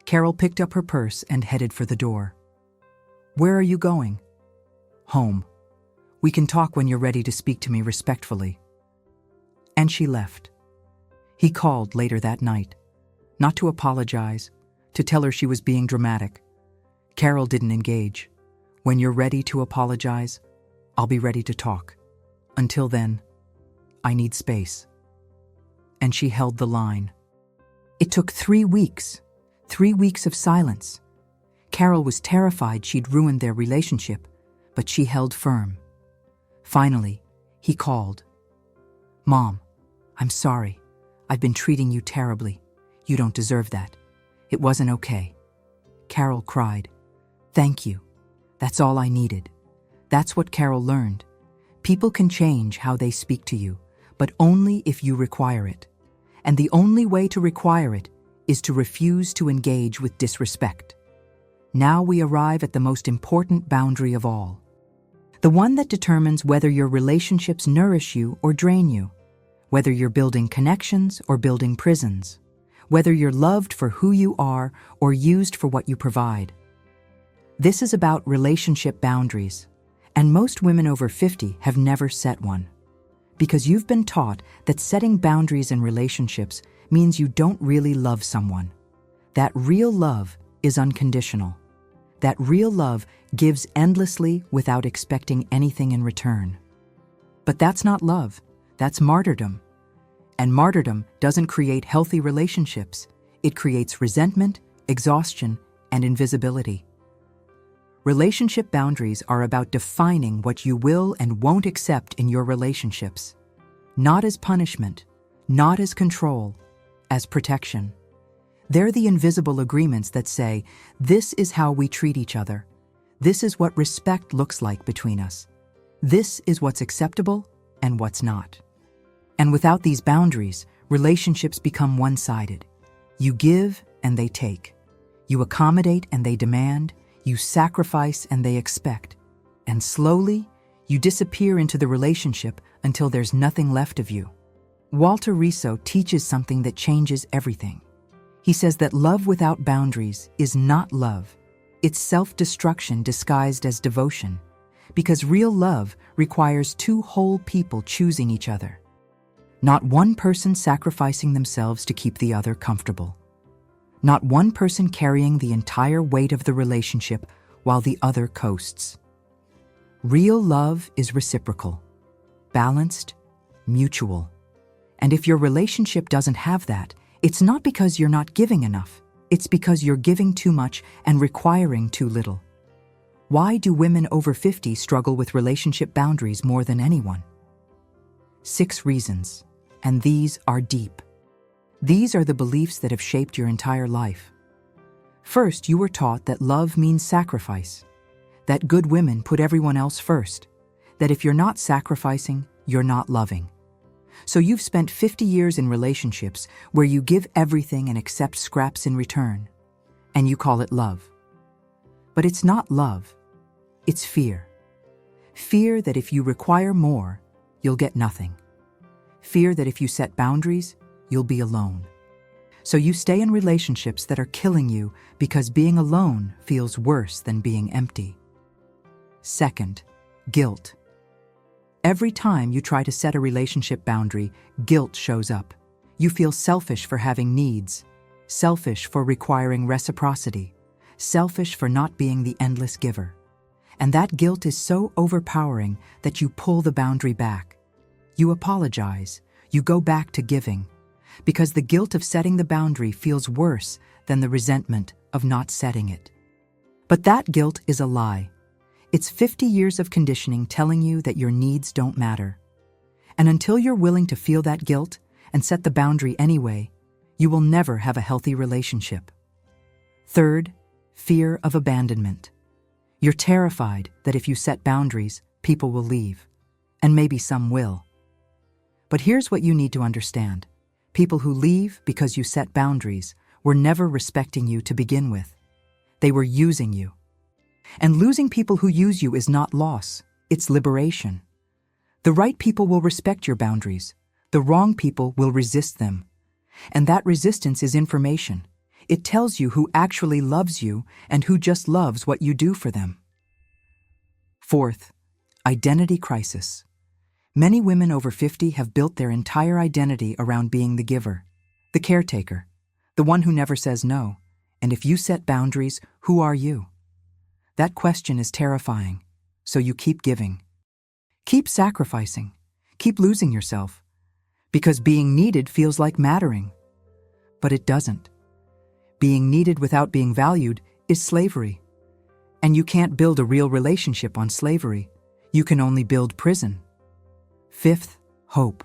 Carol picked up her purse and headed for the door. Where are you going? Home. We can talk when you're ready to speak to me respectfully. And she left. He called later that night, not to apologize, to tell her she was being dramatic. Carol didn't engage. When you're ready to apologize, I'll be ready to talk. Until then, I need space. And she held the line. It took 3 weeks. 3 weeks of silence. Carol was terrified she'd ruined their relationship, but she held firm. Finally, he called. Mom, I'm sorry. I've been treating you terribly. You don't deserve that. It wasn't okay. Carol cried. Thank you. That's all I needed. That's what Carol learned. People can change how they speak to you, but only if you require it. And the only way to require it is to refuse to engage with disrespect. Now we arrive at the most important boundary of all. The one that determines whether your relationships nourish you or drain you, whether you're building connections or building prisons, whether you're loved for who you are or used for what you provide. This is about relationship boundaries, and most women over 50 have never set one. Because you've been taught that setting boundaries in relationships means you don't really love someone. That real love is unconditional. That real love gives endlessly without expecting anything in return. But that's not love, that's martyrdom. And martyrdom doesn't create healthy relationships. It creates resentment, exhaustion, and invisibility. Relationship boundaries are about defining what you will and won't accept in your relationships. Not as punishment, not as control, as protection. They're the invisible agreements that say, this is how we treat each other. This is what respect looks like between us. This is what's acceptable and what's not. And without these boundaries, relationships become one-sided. You give and they take. You accommodate and they demand. You sacrifice and they expect. And slowly, you disappear into the relationship until there's nothing left of you. Walter Riso teaches something that changes everything. He says that love without boundaries is not love. It's self-destruction disguised as devotion. Because real love requires two whole people choosing each other. Not one person sacrificing themselves to keep the other comfortable. Not one person carrying the entire weight of the relationship while the other coasts. Real love is reciprocal, balanced, mutual. And if your relationship doesn't have that, it's not because you're not giving enough. It's because you're giving too much and requiring too little. Why do women over 50 struggle with relationship boundaries more than anyone? 6 reasons, and these are deep. These are the beliefs that have shaped your entire life. First, you were taught that love means sacrifice, that good women put everyone else first, that if you're not sacrificing, you're not loving. So you've spent 50 years in relationships where you give everything and accept scraps in return, and you call it love. But it's not love, it's fear. Fear that if you require more, you'll get nothing. Fear that if you set boundaries, you'll be alone. So you stay in relationships that are killing you because being alone feels worse than being empty. Second, guilt. Every time you try to set a relationship boundary, guilt shows up. You feel selfish for having needs, selfish for requiring reciprocity, selfish for not being the endless giver. And that guilt is so overpowering that you pull the boundary back. You apologize, you go back to giving, because the guilt of setting the boundary feels worse than the resentment of not setting it. But that guilt is a lie. It's 50 years of conditioning telling you that your needs don't matter. And until you're willing to feel that guilt and set the boundary anyway, you will never have a healthy relationship. Third, fear of abandonment. You're terrified that if you set boundaries, people will leave. And maybe some will. But here's what you need to understand. People who leave because you set boundaries were never respecting you to begin with. They were using you. And losing people who use you is not loss, it's liberation. The right people will respect your boundaries. The wrong people will resist them. And that resistance is information. It tells you who actually loves you and who just loves what you do for them. Fourth, identity crisis. Many women over 50 have built their entire identity around being the giver, the caretaker, the one who never says no. And if you set boundaries, who are you? That question is terrifying, so you keep giving. Keep sacrificing. Keep losing yourself. Because being needed feels like mattering. But it doesn't. Being needed without being valued is slavery. And you can't build a real relationship on slavery. You can only build prison. Fifth, hope.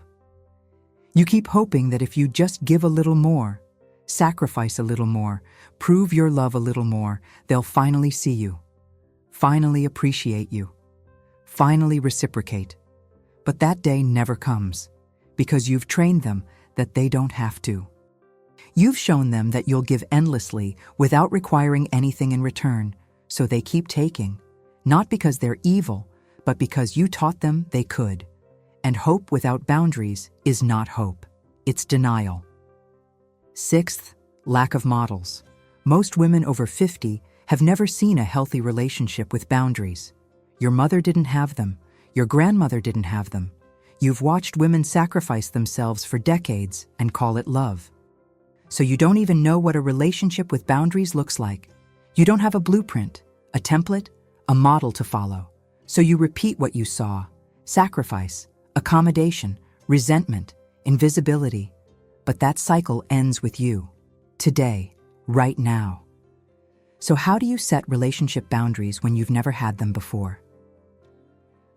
You keep hoping that if you just give a little more, sacrifice a little more, prove your love a little more, they'll finally see you, finally appreciate you, finally reciprocate. But that day never comes, because you've trained them that they don't have to. You've shown them that you'll give endlessly without requiring anything in return, so they keep taking, not because they're evil, but because you taught them they could. And hope without boundaries is not hope, it's denial. Sixth, lack of models. Most women over 50 have never seen a healthy relationship with boundaries. Your mother didn't have them. Your grandmother didn't have them. You've watched women sacrifice themselves for decades and call it love. So you don't even know what a relationship with boundaries looks like. You don't have a blueprint, a template, a model to follow. So you repeat what you saw: sacrifice, accommodation, resentment, invisibility. But that cycle ends with you, today, right now. So how do you set relationship boundaries when you've never had them before?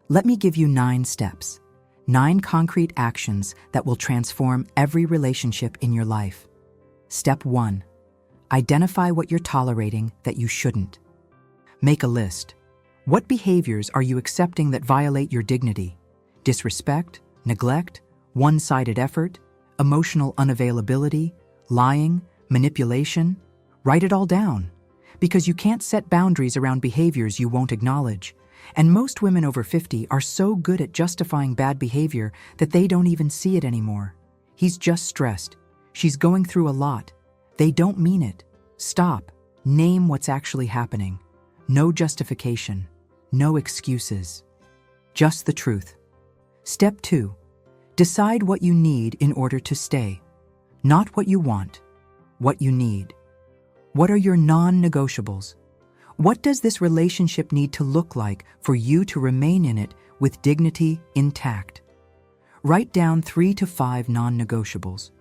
Let me give you 9 steps, 9 concrete actions that will transform every relationship in your life. Step 1. Identify what you're tolerating that you shouldn't. Make a list. What behaviors are you accepting that violate your dignity? Disrespect, neglect, one-sided effort, emotional unavailability, lying, manipulation? Write it all down, because you can't set boundaries around behaviors you won't acknowledge. And most women over 50 are so good at justifying bad behavior that they don't even see it anymore. He's just stressed. She's going through a lot. They don't mean it. Stop. Name what's actually happening. No justification. No excuses. Just the truth. Step 2. Decide what you need in order to stay. Not what you want, what you need. What are your non-negotiables? What does this relationship need to look like for you to remain in it with dignity intact? Write down 3 to 5 non-negotiables.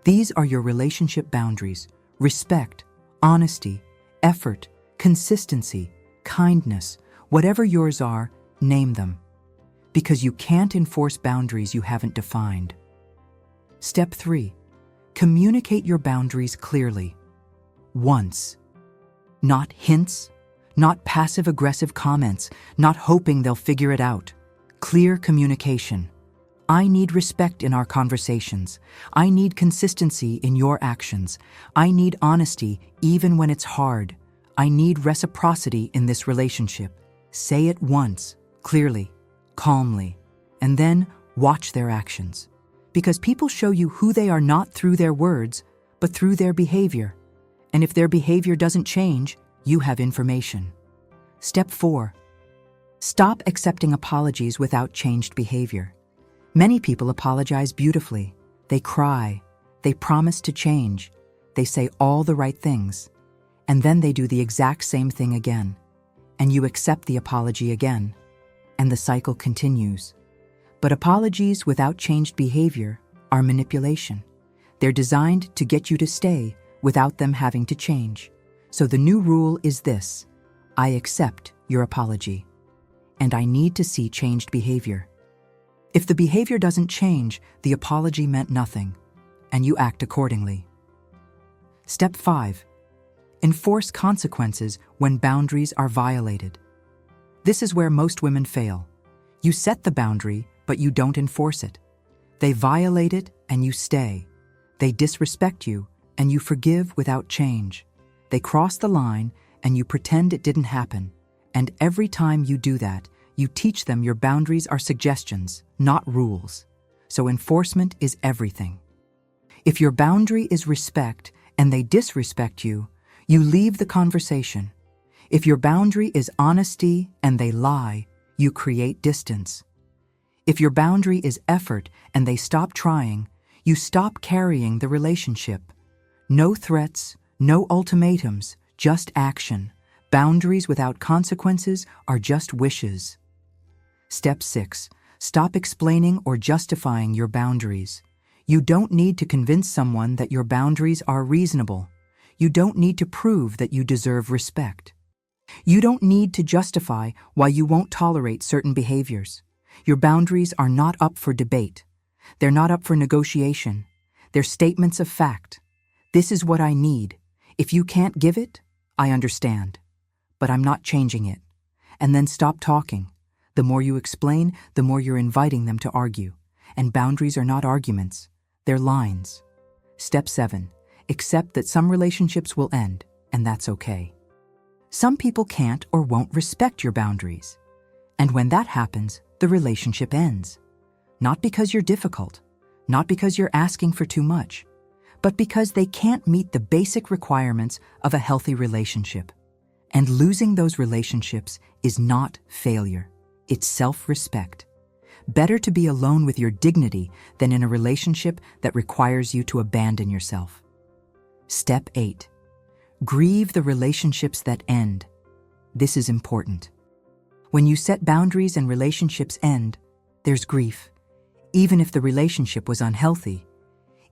These are your relationship boundaries: respect, honesty, effort, consistency, kindness. Whatever yours are, name them. Because you can't enforce boundaries you haven't defined. Step 3. Communicate your boundaries clearly. Once. Not hints, not passive-aggressive comments, not hoping they'll figure it out. Clear communication. I need respect in our conversations. I need consistency in your actions. I need honesty even when it's hard. I need reciprocity in this relationship. Say it once, clearly, calmly, and then watch their actions. Because people show you who they are not through their words, but through their behavior. And if their behavior doesn't change, you have information. Step 4. Stop accepting apologies without changed behavior. Many people apologize beautifully. They cry. They promise to change. They say all the right things. And then they do the exact same thing again. And you accept the apology again. And the cycle continues. But apologies without changed behavior are manipulation. They're designed to get you to stay without them having to change. So the new rule is this: I accept your apology. And I need to see changed behavior. If the behavior doesn't change, the apology meant nothing, and you act accordingly. Step 5. Enforce consequences when boundaries are violated. This is where most women fail. You set the boundary, but you don't enforce it. They violate it, and you stay. They disrespect you, and you forgive without change. They cross the line, and you pretend it didn't happen. And every time you do that, you teach them your boundaries are suggestions, not rules. So enforcement is everything. If your boundary is respect, and they disrespect you, you leave the conversation. If your boundary is honesty and they lie, you create distance. If your boundary is effort and they stop trying, you stop carrying the relationship. No threats, no ultimatums, just action. Boundaries without consequences are just wishes. Step 6. Stop explaining or justifying your boundaries. You don't need to convince someone that your boundaries are reasonable. You don't need to prove that you deserve respect. You don't need to justify why you won't tolerate certain behaviors. Your boundaries are not up for debate. They're not up for negotiation. They're statements of fact. This is what I need. If you can't give it, I understand. But I'm not changing it. And then stop talking. The more you explain, the more you're inviting them to argue. And boundaries are not arguments. They're lines. Step 7. Accept that some relationships will end, and that's okay. Some people can't or won't respect your boundaries. And when that happens, the relationship ends. Not because you're difficult, not because you're asking for too much, but because they can't meet the basic requirements of a healthy relationship. And losing those relationships is not failure. It's self-respect. Better to be alone with your dignity than in a relationship that requires you to abandon yourself. Step 8. Grieve the relationships that end. This is important. When you set boundaries and relationships end, there's grief. Even if the relationship was unhealthy,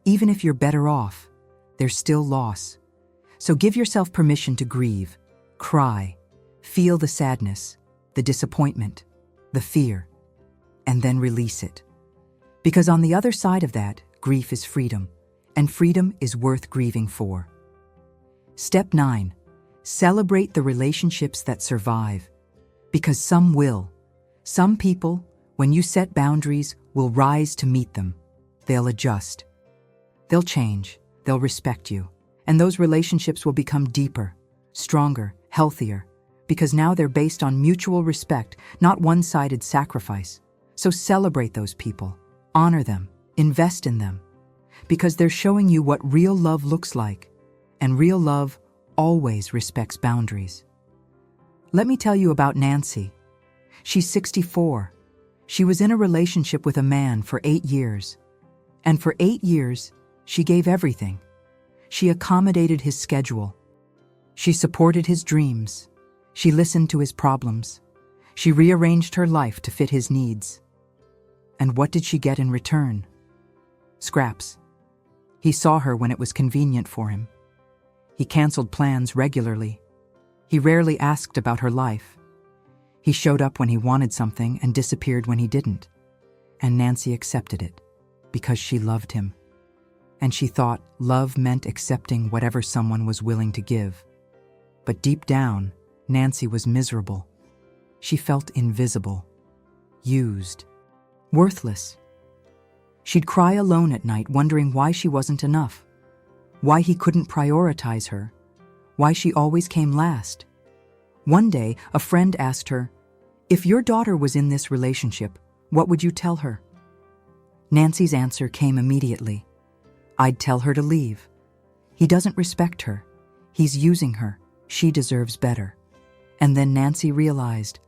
even if you're better off, there's still loss. So give yourself permission to grieve, cry, feel the sadness, the disappointment, the fear, and then release it. Because on the other side of that, grief is freedom, and freedom is worth grieving for. Step 9. Celebrate the relationships that survive. Because some will. Some people, when you set boundaries, will rise to meet them. They'll adjust. They'll change. They'll respect you. And those relationships will become deeper, stronger, healthier, because now they're based on mutual respect, not one-sided sacrifice. So celebrate those people, honor them, invest in them, because they're showing you what real love looks like, and real love always respects boundaries. Let me tell you about Nancy. She's 64. She was in a relationship with a man for 8 years. And for 8 years, she gave everything. She accommodated his schedule. She supported his dreams. She listened to his problems. She rearranged her life to fit his needs. And what did she get in return? Scraps. He saw her when it was convenient for him. He canceled plans regularly. He rarely asked about her life. He showed up when he wanted something and disappeared when he didn't. And Nancy accepted it because she loved him. And she thought love meant accepting whatever someone was willing to give. But deep down, Nancy was miserable. She felt invisible, used, worthless. She'd cry alone at night wondering why she wasn't enough, why he couldn't prioritize her, why she always came last. One day, a friend asked her, "If your daughter was in this relationship, what would you tell her?" Nancy's answer came immediately. "I'd tell her to leave. He doesn't respect her. He's using her. She deserves better." And then Nancy realized,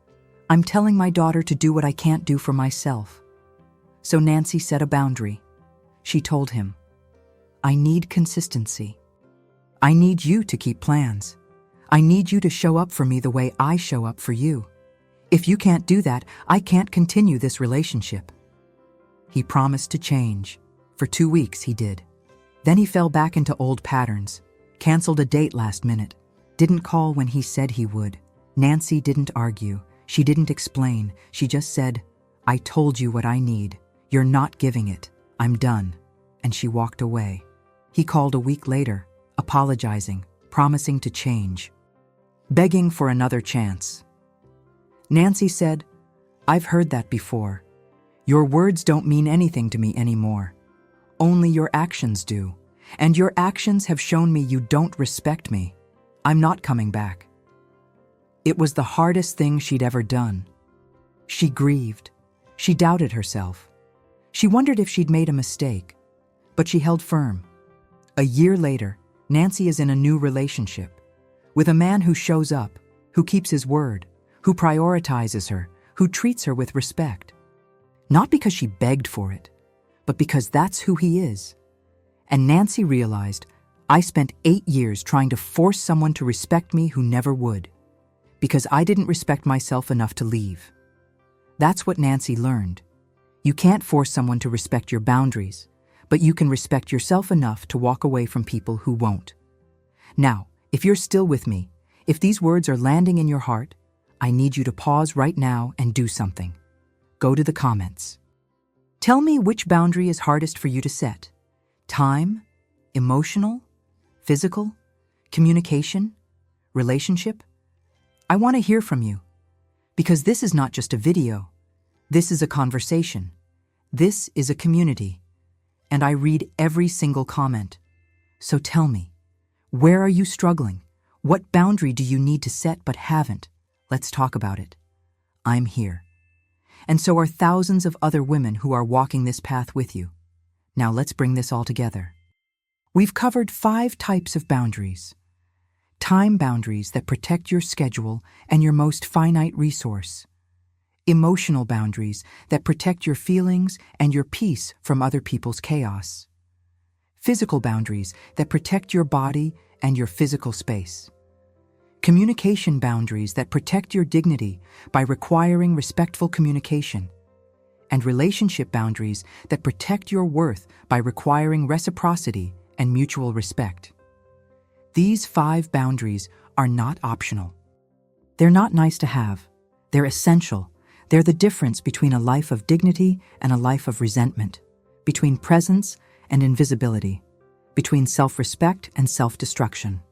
I'm telling my daughter to do what I can't do for myself. So Nancy set a boundary. She told him, I need consistency. I need you to keep plans. I need you to show up for me the way I show up for you. If you can't do that, I can't continue this relationship. He promised to change. For 2 weeks he did. Then he fell back into old patterns, canceled a date last minute, didn't call when he said he would. Nancy didn't argue. She didn't explain. She just said, I told you what I need. You're not giving it. I'm done. And she walked away. He called a week later, apologizing, promising to change, begging for another chance. Nancy said, I've heard that before. Your words don't mean anything to me anymore. Only your actions do. And your actions have shown me you don't respect me. I'm not coming back. It was the hardest thing she'd ever done. She grieved. She doubted herself. She wondered if she'd made a mistake. But she held firm. A year later, Nancy is in a new relationship with a man who shows up, who keeps his word, who prioritizes her, who treats her with respect. Not because she begged for it, but because that's who he is. And Nancy realized, I spent 8 years trying to force someone to respect me who never would, because I didn't respect myself enough to leave. That's what Nancy learned. You can't force someone to respect your boundaries, but you can respect yourself enough to walk away from people who won't. Now, if you're still with me, if these words are landing in your heart, I need you to pause right now and do something. Go to the comments. Tell me which boundary is hardest for you to set. Time, emotional, physical, communication, relationship? I want to hear from you. Because this is not just a video. This is a conversation. This is a community. And I read every single comment. So tell me, where are you struggling? What boundary do you need to set but haven't? Let's talk about it. I'm here. And so are thousands of other women who are walking this path with you. Now let's bring this all together. We've covered 5 types of boundaries. Time boundaries that protect your schedule and your most finite resource. Emotional boundaries that protect your feelings and your peace from other people's chaos. Physical boundaries that protect your body and your physical space. Communication boundaries that protect your dignity by requiring respectful communication. And relationship boundaries that protect your worth by requiring reciprocity and mutual respect. These 5 boundaries are not optional. They're not nice to have. They're essential. They're the difference between a life of dignity and a life of resentment, between presence and invisibility, between self-respect and self-destruction.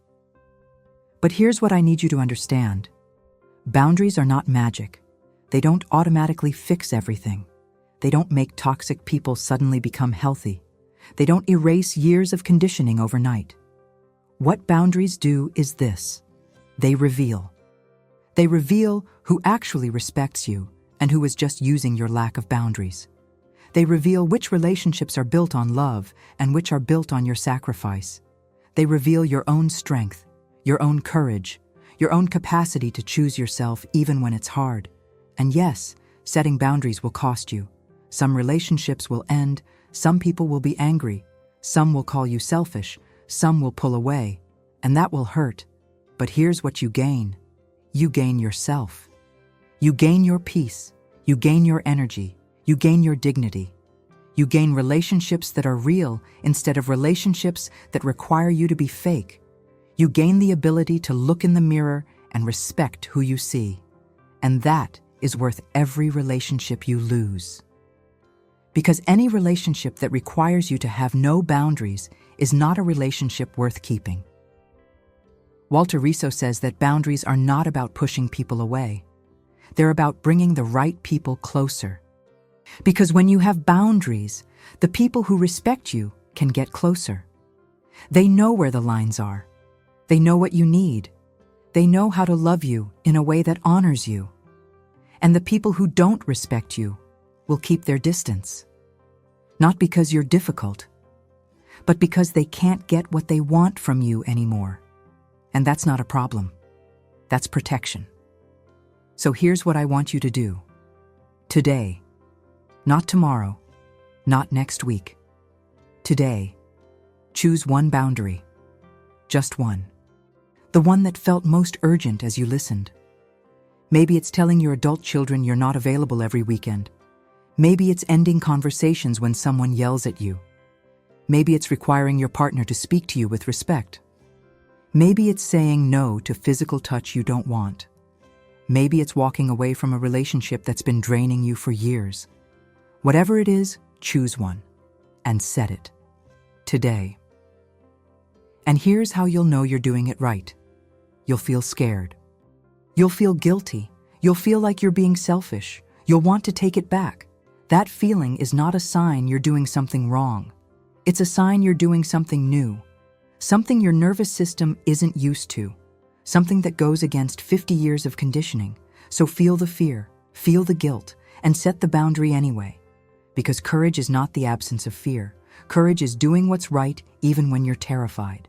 But here's what I need you to understand. Boundaries are not magic. They don't automatically fix everything. They don't make toxic people suddenly become healthy. They don't erase years of conditioning overnight. What boundaries do is this. They reveal. They reveal who actually respects you and who is just using your lack of boundaries. They reveal which relationships are built on love and which are built on your sacrifice. They reveal your own strength, your own courage, your own capacity to choose yourself even when it's hard. And yes, setting boundaries will cost you. Some relationships will end, some people will be angry, some will call you selfish, some will pull away, and that will hurt. But here's what you gain. You gain yourself. You gain your peace. You gain your energy. You gain your dignity. You gain relationships that are real instead of relationships that require you to be fake. You gain the ability to look in the mirror and respect who you see. And that is worth every relationship you lose. Because any relationship that requires you to have no boundaries is not a relationship worth keeping. Walter Riso says that boundaries are not about pushing people away. They're about bringing the right people closer. Because when you have boundaries, the people who respect you can get closer. They know where the lines are. They know what you need. They know how to love you in a way that honors you. And the people who don't respect you will keep their distance. Not because you're difficult, but because they can't get what they want from you anymore. And that's not a problem. That's protection. So here's what I want you to do. Today, not tomorrow, not next week. Today, choose one boundary. Just one. The one that felt most urgent as you listened. Maybe it's telling your adult children you're not available every weekend. Maybe it's ending conversations when someone yells at you. Maybe it's requiring your partner to speak to you with respect. Maybe it's saying no to physical touch you don't want. Maybe it's walking away from a relationship that's been draining you for years. Whatever it is, choose one and set it. Today. And here's how you'll know you're doing it right. You'll feel scared. You'll feel guilty. You'll feel like you're being selfish. You'll want to take it back. That feeling is not a sign you're doing something wrong. It's a sign you're doing something new. Something your nervous system isn't used to. Something that goes against 50 years of conditioning. So feel the fear, feel the guilt, and set the boundary anyway. Because courage is not the absence of fear. Courage is doing what's right even when you're terrified.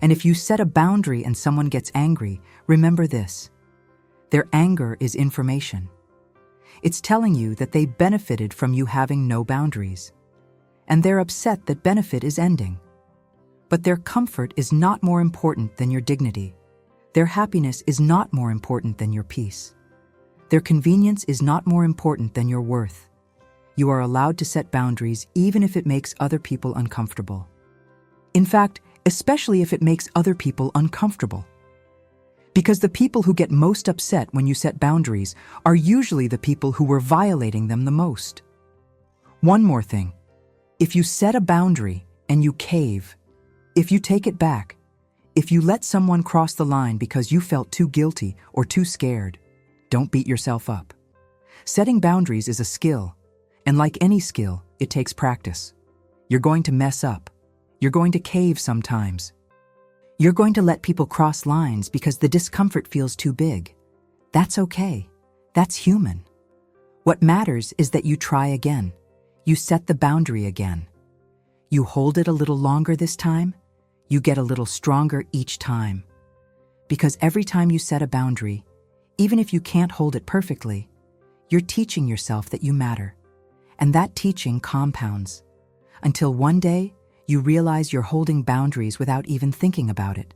And if you set a boundary and someone gets angry, remember this. Their anger is information. It's telling you that they benefited from you having no boundaries. And they're upset that benefit is ending. But their comfort is not more important than your dignity. Their happiness is not more important than your peace. Their convenience is not more important than your worth. You are allowed to set boundaries even if it makes other people uncomfortable. In fact, especially if it makes other people uncomfortable. Because the people who get most upset when you set boundaries are usually the people who were violating them the most. One more thing. If you set a boundary and you cave, if you take it back, if you let someone cross the line because you felt too guilty or too scared, don't beat yourself up. Setting boundaries is a skill, and like any skill, it takes practice. You're going to mess up. You're going to cave sometimes. You're going to let people cross lines because the discomfort feels too big. That's okay. That's human. What matters is that you try again. You set the boundary again. You hold it a little longer this time. You get a little stronger each time. Because every time you set a boundary, even if you can't hold it perfectly, you're teaching yourself that you matter. And that teaching compounds. Until one day, you realize you're holding boundaries without even thinking about it.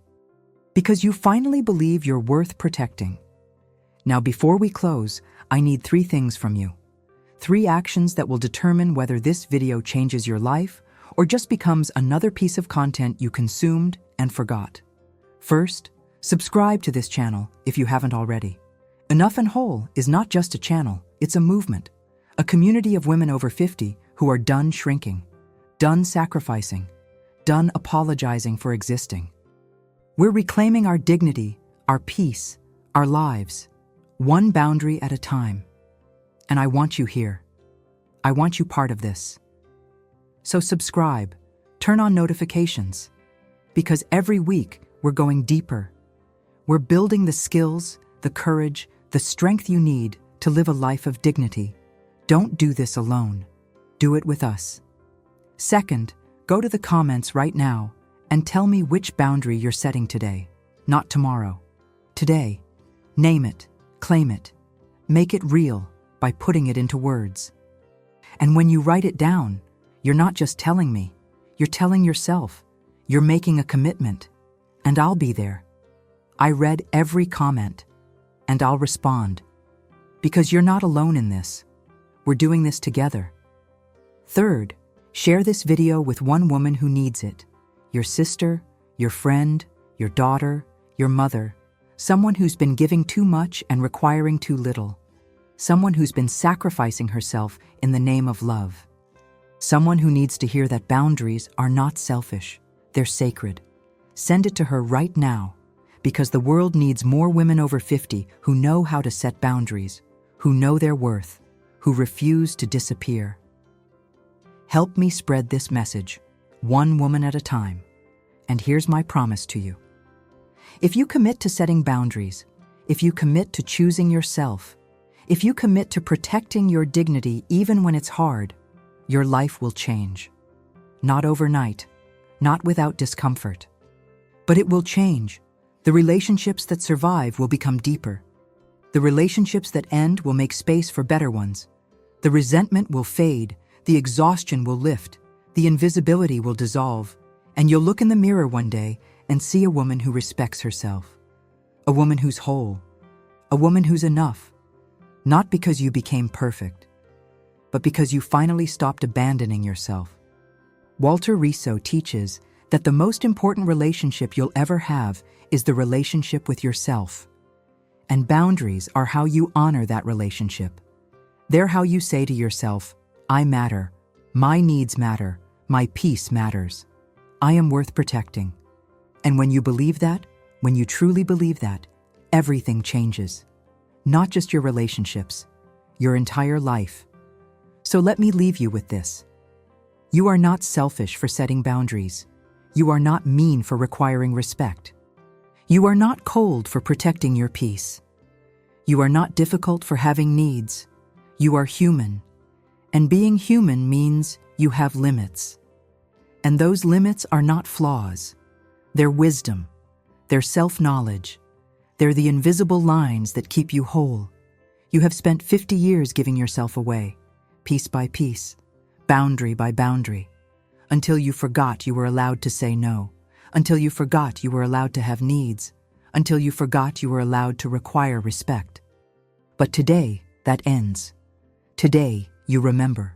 Because you finally believe you're worth protecting. Now, before we close, I need 3 things from you. 3 actions that will determine whether this video changes your life or just becomes another piece of content you consumed and forgot. First, subscribe to this channel if you haven't already. Enough and Whole is not just a channel, it's a movement. A community of women over 50 who are done shrinking, done sacrificing, done apologizing for existing. We're reclaiming our dignity, our peace, our lives, one boundary at a time. And I want you here. I want you part of this. So subscribe, turn on notifications, because every week we're going deeper. We're building the skills, the courage, the strength you need to live a life of dignity. Don't do this alone. Do it with us. Second, go to the comments right now and tell me which boundary you're setting today, not tomorrow. Today. Name it, claim it, make it real by putting it into words. And when you write it down, you're not just telling me, you're telling yourself, you're making a commitment, and I'll be there. I read every comment, and I'll respond. Because you're not alone in this. We're doing this together. Third, share this video with one woman who needs it. Your sister, your friend, your daughter, your mother, someone who's been giving too much and requiring too little. Someone who's been sacrificing herself in the name of love. Someone who needs to hear that boundaries are not selfish, they're sacred. Send it to her right now, because the world needs more women over 50 who know how to set boundaries, who know their worth, who refuse to disappear. Help me spread this message, one woman at a time. And here's my promise to you. If you commit to setting boundaries, if you commit to choosing yourself, if you commit to protecting your dignity even when it's hard, your life will change. Not overnight, not without discomfort. But it will change. The relationships that survive will become deeper. The relationships that end will make space for better ones. The resentment will fade, the exhaustion will lift, the invisibility will dissolve, and you'll look in the mirror one day and see a woman who respects herself. A woman who's whole. A woman who's enough. Not because you became perfect, but because you finally stopped abandoning yourself. Walter Riso teaches that the most important relationship you'll ever have is the relationship with yourself. And boundaries are how you honor that relationship. They're how you say to yourself, I matter, my needs matter, my peace matters. I am worth protecting. And when you believe that, when you truly believe that, everything changes. Not just your relationships, your entire life. So let me leave you with this. You are not selfish for setting boundaries. You are not mean for requiring respect. You are not cold for protecting your peace. You are not difficult for having needs. You are human. And being human means you have limits. And those limits are not flaws. They're wisdom. They're self-knowledge. They're the invisible lines that keep you whole. You have spent 50 years giving yourself away, piece by piece, boundary by boundary, until you forgot you were allowed to say no, until you forgot you were allowed to have needs, until you forgot you were allowed to require respect. But today, that ends. Today, you remember.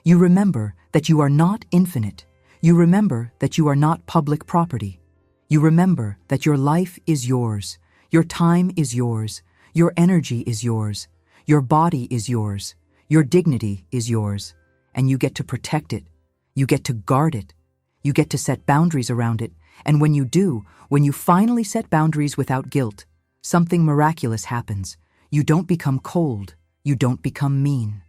You remember that you are not infinite. You remember that you are not public property. You remember that your life is yours. Your time is yours. Your energy is yours. Your body is yours. Your dignity is yours. and you get to protect it. You get to guard it. You get to set boundaries around it. And when you do, when you finally set boundaries without guilt, something miraculous happens. You don't become cold. You don't become mean.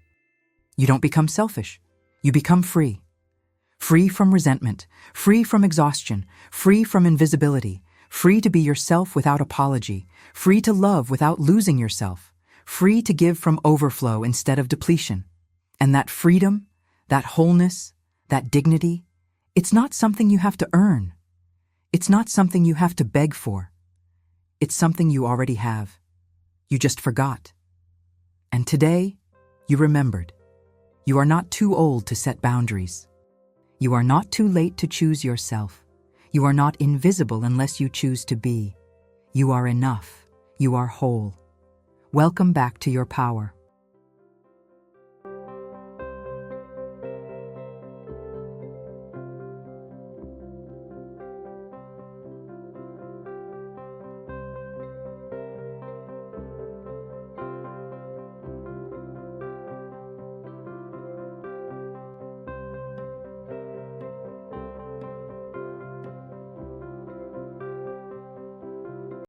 You don't become selfish. You become free. Free from resentment, free from exhaustion, free from invisibility, free to be yourself without apology, free to love without losing yourself, free to give from overflow instead of depletion. And that freedom, that wholeness, that dignity, it's not something you have to earn. It's not something you have to beg for. It's something you already have. You just forgot. And today, you remembered. You are not too old to set boundaries. You are not too late to choose yourself. You are not invisible unless you choose to be. You are enough. You are whole. Welcome back to your power.